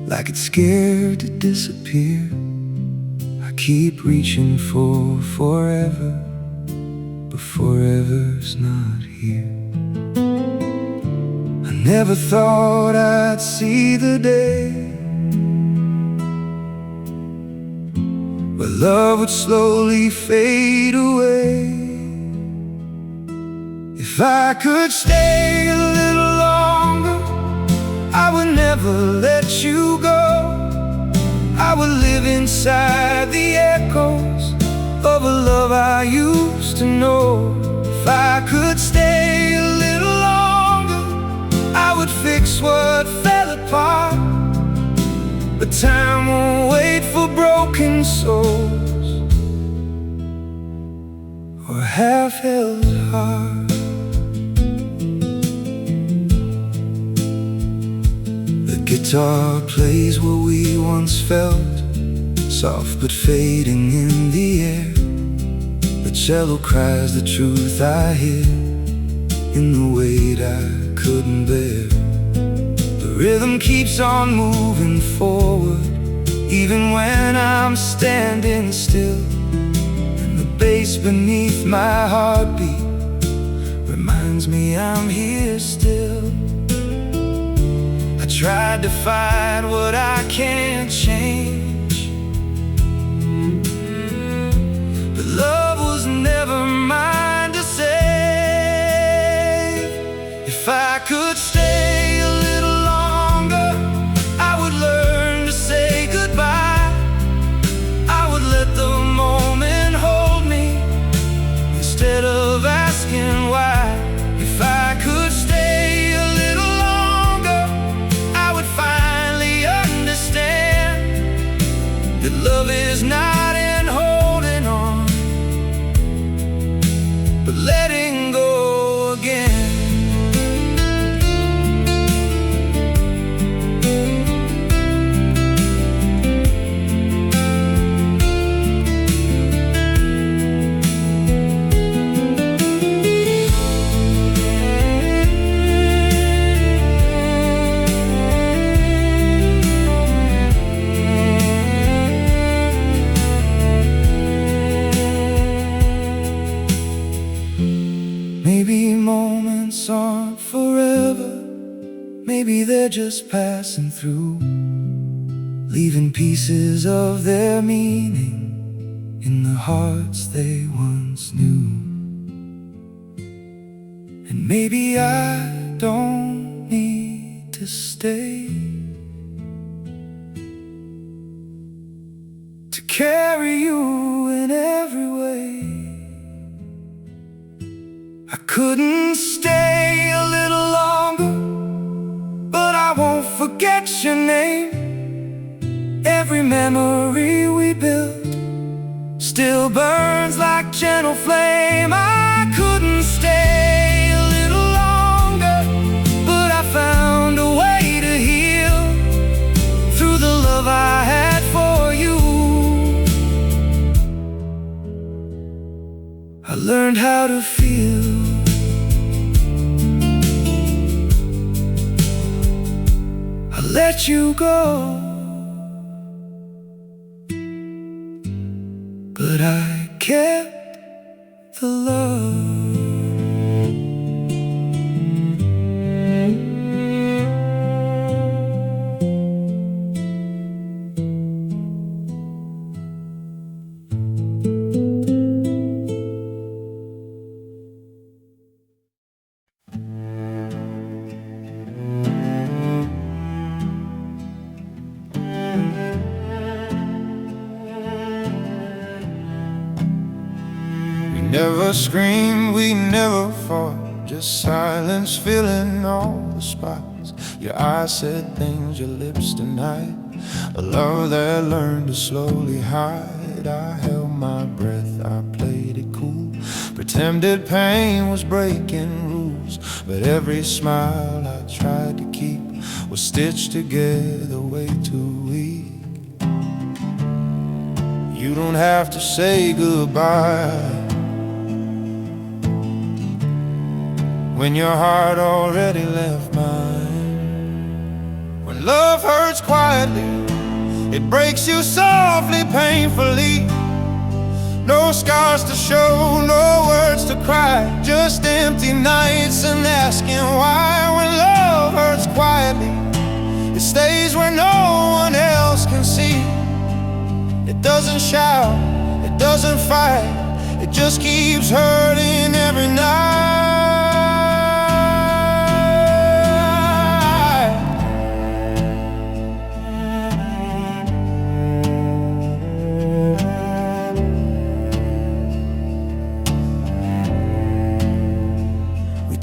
like it's scared to disappear. I keep reaching for forever, but forever's not here. Never thought I'd see the day where love would slowly fade away. If I could stay a little longer, I would never let you go. I would live inside the echoes of a love I used to know. If I could stay a little longer, I would fix what fell apart. But time won't wait for broken souls or half-held hearts. The guitar plays what we once felt, soft but fading in the air. The cello cries the truth I hear in the weight I couldn't bear. The rhythm keeps on moving forward, even when I'm standing still. And the bass beneath my heartbeat reminds me I'm here still. I tried to fight what I can't change, but love was never mine to save. If I could stay a little longer, I would learn to say goodbye. I would let the moment hold me instead of asking why. If I could stay a little longer, just passing through, leaving pieces of their meaning in the hearts they once knew. And maybe I don't need to stay to carry you in every way. I couldn't stay a little longer, but I won't forget your name. Every memory we built still burns like gentle flame. I couldn't stay a little longer, but I found a way to heal through the love I had for you. I learned how to feel. I let you go, but I kept the love. Never screamed, we never fought, just silence filling all the spots. Your eyes said things, your lips denied, a love that learned to slowly hide. I held my breath, I played it cool, pretended pain was breaking rules. But every smile I tried to keep was stitched together way too weak. You don't have to say goodbye when your heart already left mine. When love hurts quietly, it breaks you softly, painfully. No scars to show, no words to cry, just empty nights and asking why. When love hurts quietly, it stays where no one else can see. It doesn't shout, it doesn't fight, it just keeps hurting every night.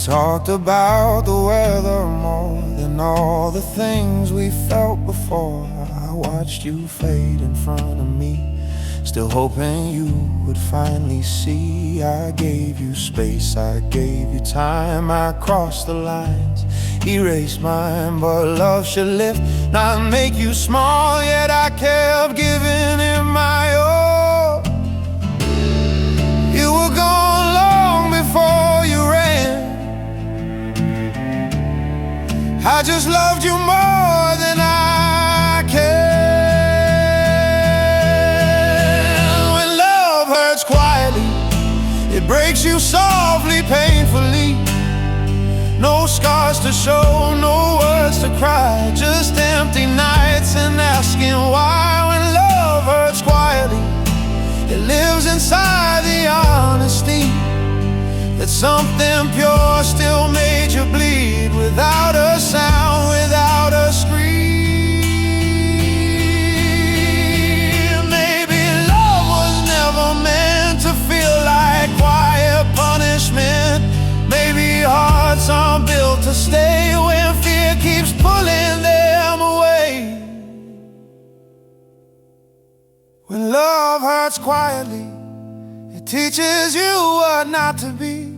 Talked about the weather more than all the things we felt before. I watched you fade in front of me, still hoping you would finally see. I gave you space, I gave you time, I crossed the lines, erased mine. But love should lift, not make you small. Yet I kept giving it my all. You were gone long before you ran. I just loved you more than I can. When love hurts quietly, it breaks you softly, painfully. No scars to show, no words to cry, just empty nights and asking why. When love hurts quietly, it lives inside the honesty that something pure still made you bleed, without a sound, without a scream. Maybe love was never meant to feel like quiet punishment. Maybe hearts aren't built to stay when fear keeps pulling them away. When love hurts quietly, it teaches you what not to be.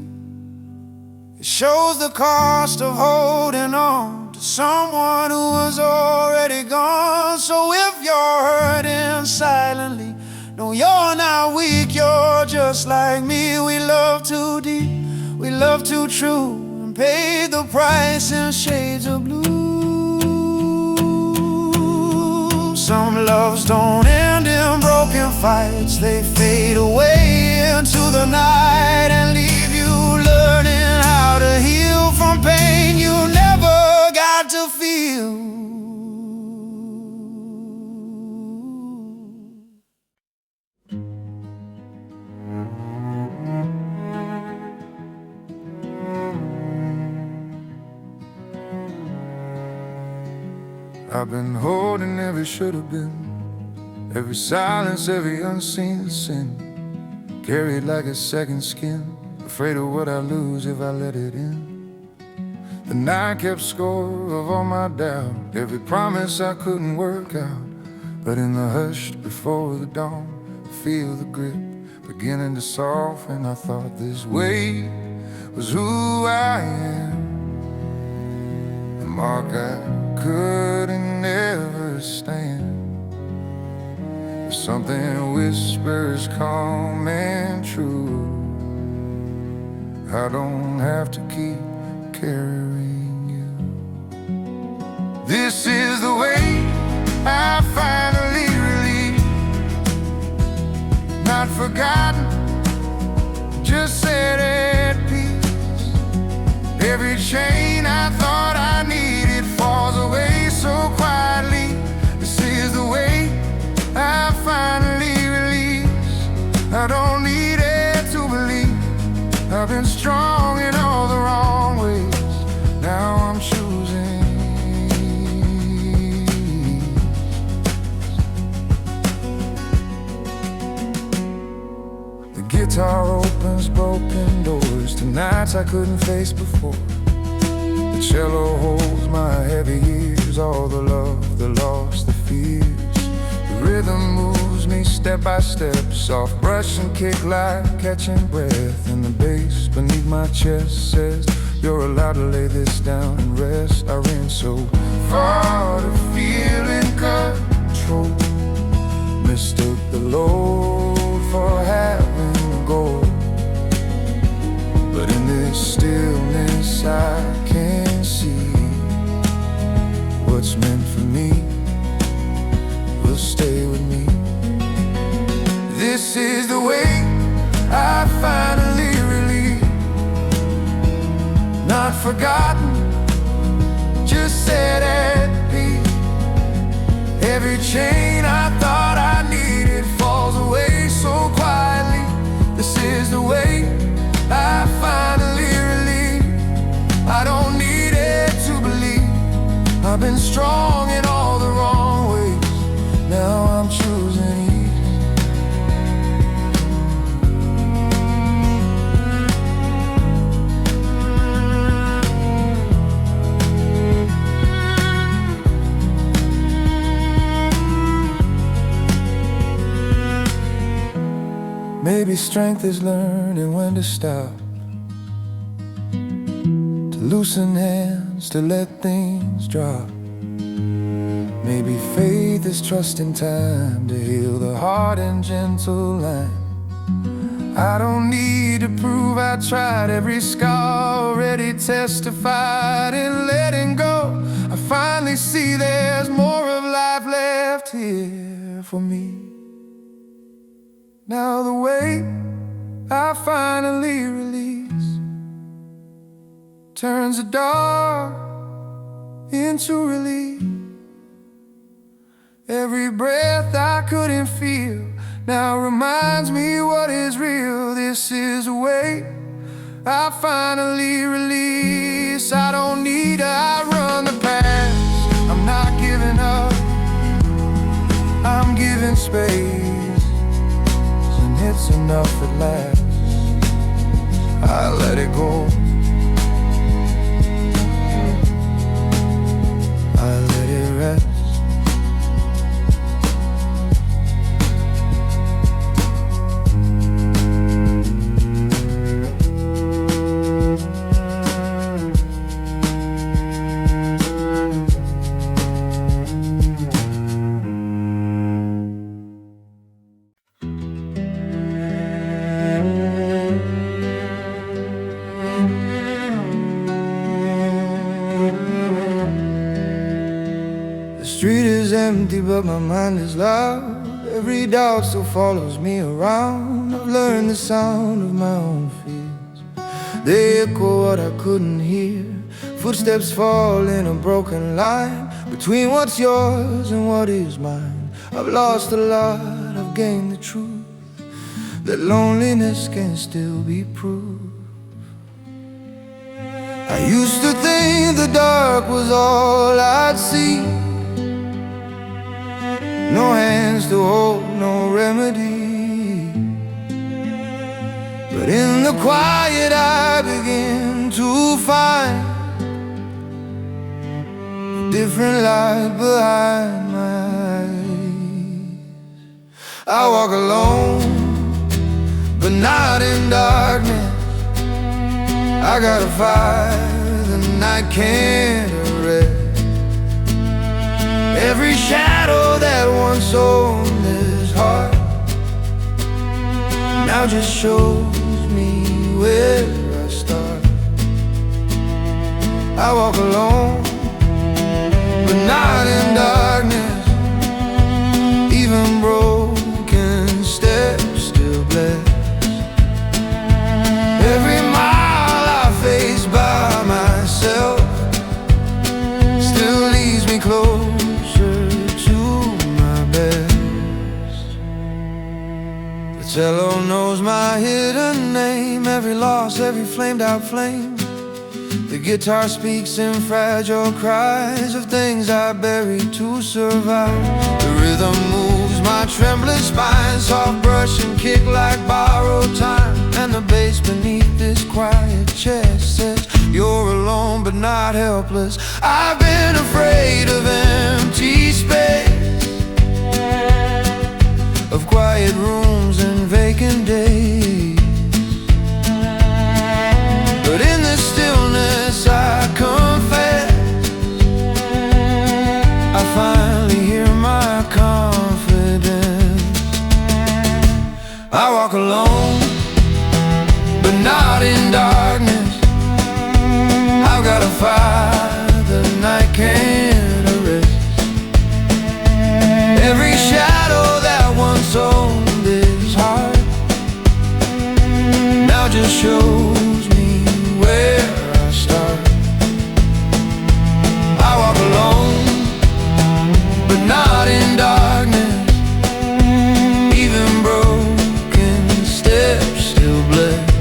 It shows the cost of holding on to someone who was already gone. So if you're hurting silently, no, you're not weak, you're just like me. We love too deep, we love too true, and paid the price in shades of blue. Some loves don't end in broken fights, they fade away into the night and leave you learning how to heal from pain you never got to feel. I've been holding every should've been, every silence, every unseen sin, carried like a second skin, afraid of what I lose if I let it in. The night kept score of all my doubt, every promise I couldn't work out. But in the hush before the dawn, I feel the grip beginning to soften. I thought this weight was who I am, the mark I couldn't ever stand. There's something whispers calm and true, I don't have to keep carrying you. This is the way I finally relieved, not forgotten, just set at peace. Every chain I thought I needed falls away so quietly. This is the way I finally release. I don't need it to believe I've been strong in all the wrong ways. Now I'm choosing. The guitar opens broken doors to nights I couldn't face before. The cello holds my heavy years, all the love, the loss, the fears. The rhythm moves me step by step, soft brush and kick like catching breath. And the bass beneath my chest says, you're allowed to lay this down and rest. I ran so far to feel in control, mistook the load for having to go. But in this stillness I can see what's meant for me will stay with me. This is the way I finally relieve, not forgotten, just set at peace. Every chain I thought I needed falls away so quietly. This is the way I finally relieve. I don't need it to believe I've been strong in all the wrong ways. Now I'm choosing ease. Maybe strength is learning when to stop, to loosen hands, to let things drop. Maybe faith is trusting time to heal the heart and gentle line. I don't need to prove I tried, every scar already testified. In letting go, I finally see there's more of life left here for me. Now the weight I finally release turns the dark into relief. Every breath I couldn't feel now reminds me what is real. This is the way I finally release. I don't need to outrun the past, I'm not giving up, I'm giving space. It's enough at last, I let it go, I let it rest. The street is empty but my mind is loud. Every doubt still follows me around. I've learned the sound of my own fears, they echo what I couldn't hear. Footsteps fall in a broken line between what's yours and what is mine. I've lost a lot, I've gained the truth, that loneliness can still be proof. I used to think the dark was all I'd see, no hands to hold, no remedy. But in the quiet I begin to find a different light behind my eyes. I walk alone, but not in darkness. I got a fire the night can't arrest. Every shadow that once owned this heart now just shows me where I start. I walk alone, but not in darkness. Even broken steps still blessed. Every mile I face by myself still leads me closer to my best. The cello knows my hidden name, every loss, every flamed out flame. The guitar speaks in fragile cries of things I buried to survive. The rhythm moves my trembling spine, soft brush and kick like borrowed time. And the bass beneath this quiet chest says, you're alone but not helpless. I've been afraid of empty space, of quiet rooms and vacant days. But in the stillness I confess, I finally hear my confidence. I walk alone, but not in darkness. I've got a fire the night can't arrest. Every shadow that once owned this heart now just shows me where I start. I walk alone, but not in darkness. Even broken steps still blessed.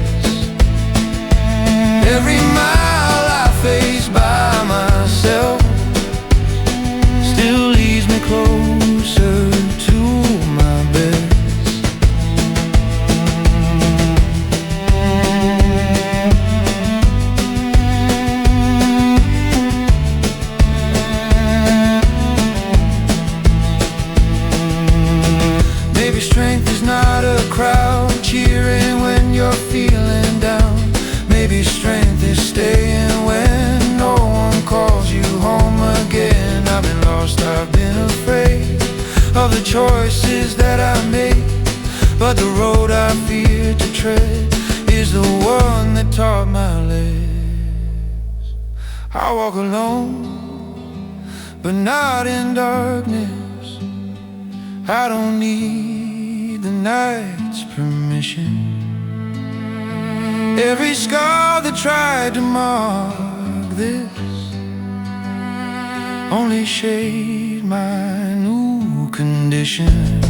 Every mile I face by myself still leads me closer to my best. Maybe strength is not a crowd cheering when you're feeling down. Maybe strength is staying when no one calls you home again. I've been lost, I've been afraid of the choices that I made, but the road I fear to tread is the one that taught my legs. I walk alone, but not in darkness. I don't need the night's permission. Every scar that tried to mark this only shade my new condition.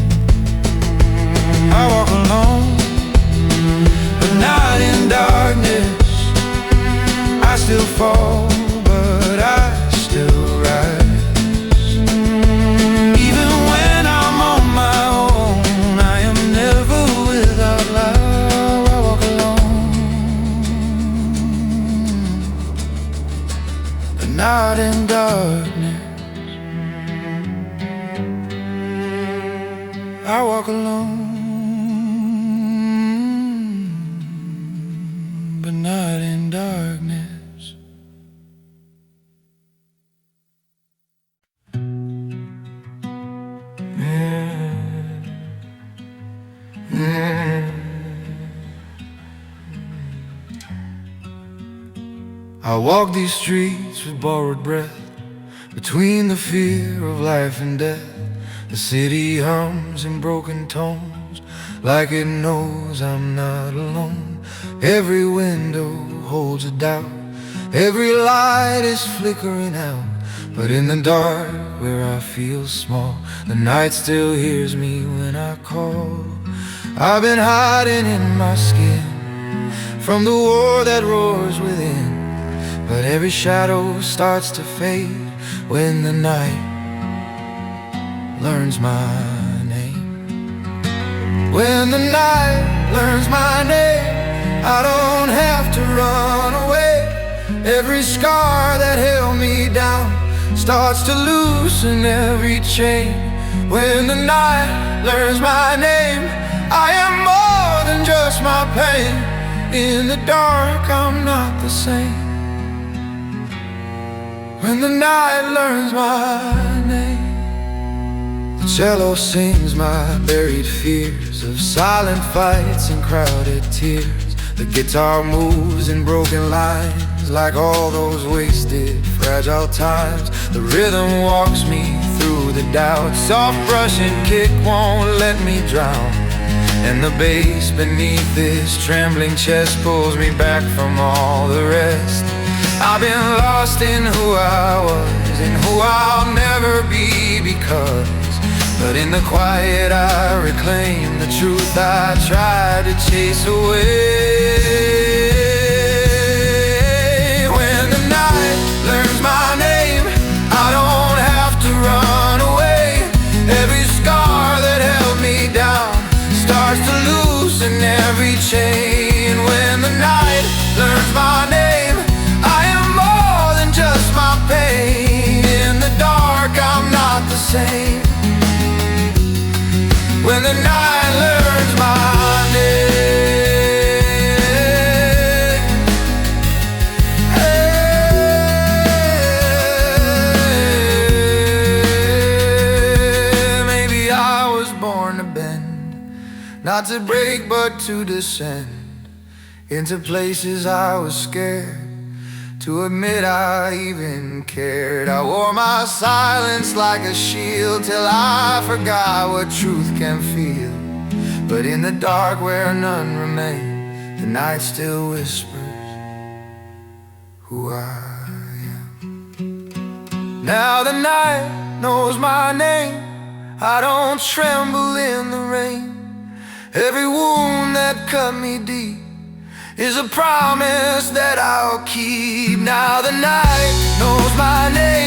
I walk alone, but not in darkness. I still fall, but I still rise. Even when I'm on my own, I am never without light. I walk alone, but not in darkness. I walk alone, but not in darkness. I walk these streets with borrowed breath, between the fear of life and death. The city hums in broken tones, like it knows I'm not alone. Every window holds a doubt, every light is flickering out. But in the dark where I feel small, the night still hears me when I call. I've been hiding in my skin from the war that roars within, but every shadow starts to fade when the night learns my name. When the night learns my name, I don't have to run away. Every scar that held me down starts to loosen every chain. When the night learns my name, I am more than just my pain. In the dark, I'm not the same. When the night learns my name, the cello sings my buried fears of silent fights and crowded tears. The guitar moves in broken lines like all those wasted, fragile times. The rhythm walks me through the doubt. Soft brushing kick won't let me drown, and the bass beneath this trembling chest pulls me back from all the rest. I've been lost in who I was and who I'll never be, but in the quiet I reclaim the truth I tried to chase away. When the night learns my name, I don't have to run away. Every scar that held me down starts to loosen every chain. When the night learns my name, I am more than just my pain. In the dark, I'm not the same. When the night learns my name, hey, maybe I was born to bend, not to break but to descend into places I was scared to admit I even cared. I wore my silence like a shield till I forgot what truth can feel. But in the dark where none remain, the night still whispers who I am. Now the night knows my name, I don't tremble in the rain. Every wound that cut me deep is a promise that I'll keep. Now the night knows my name,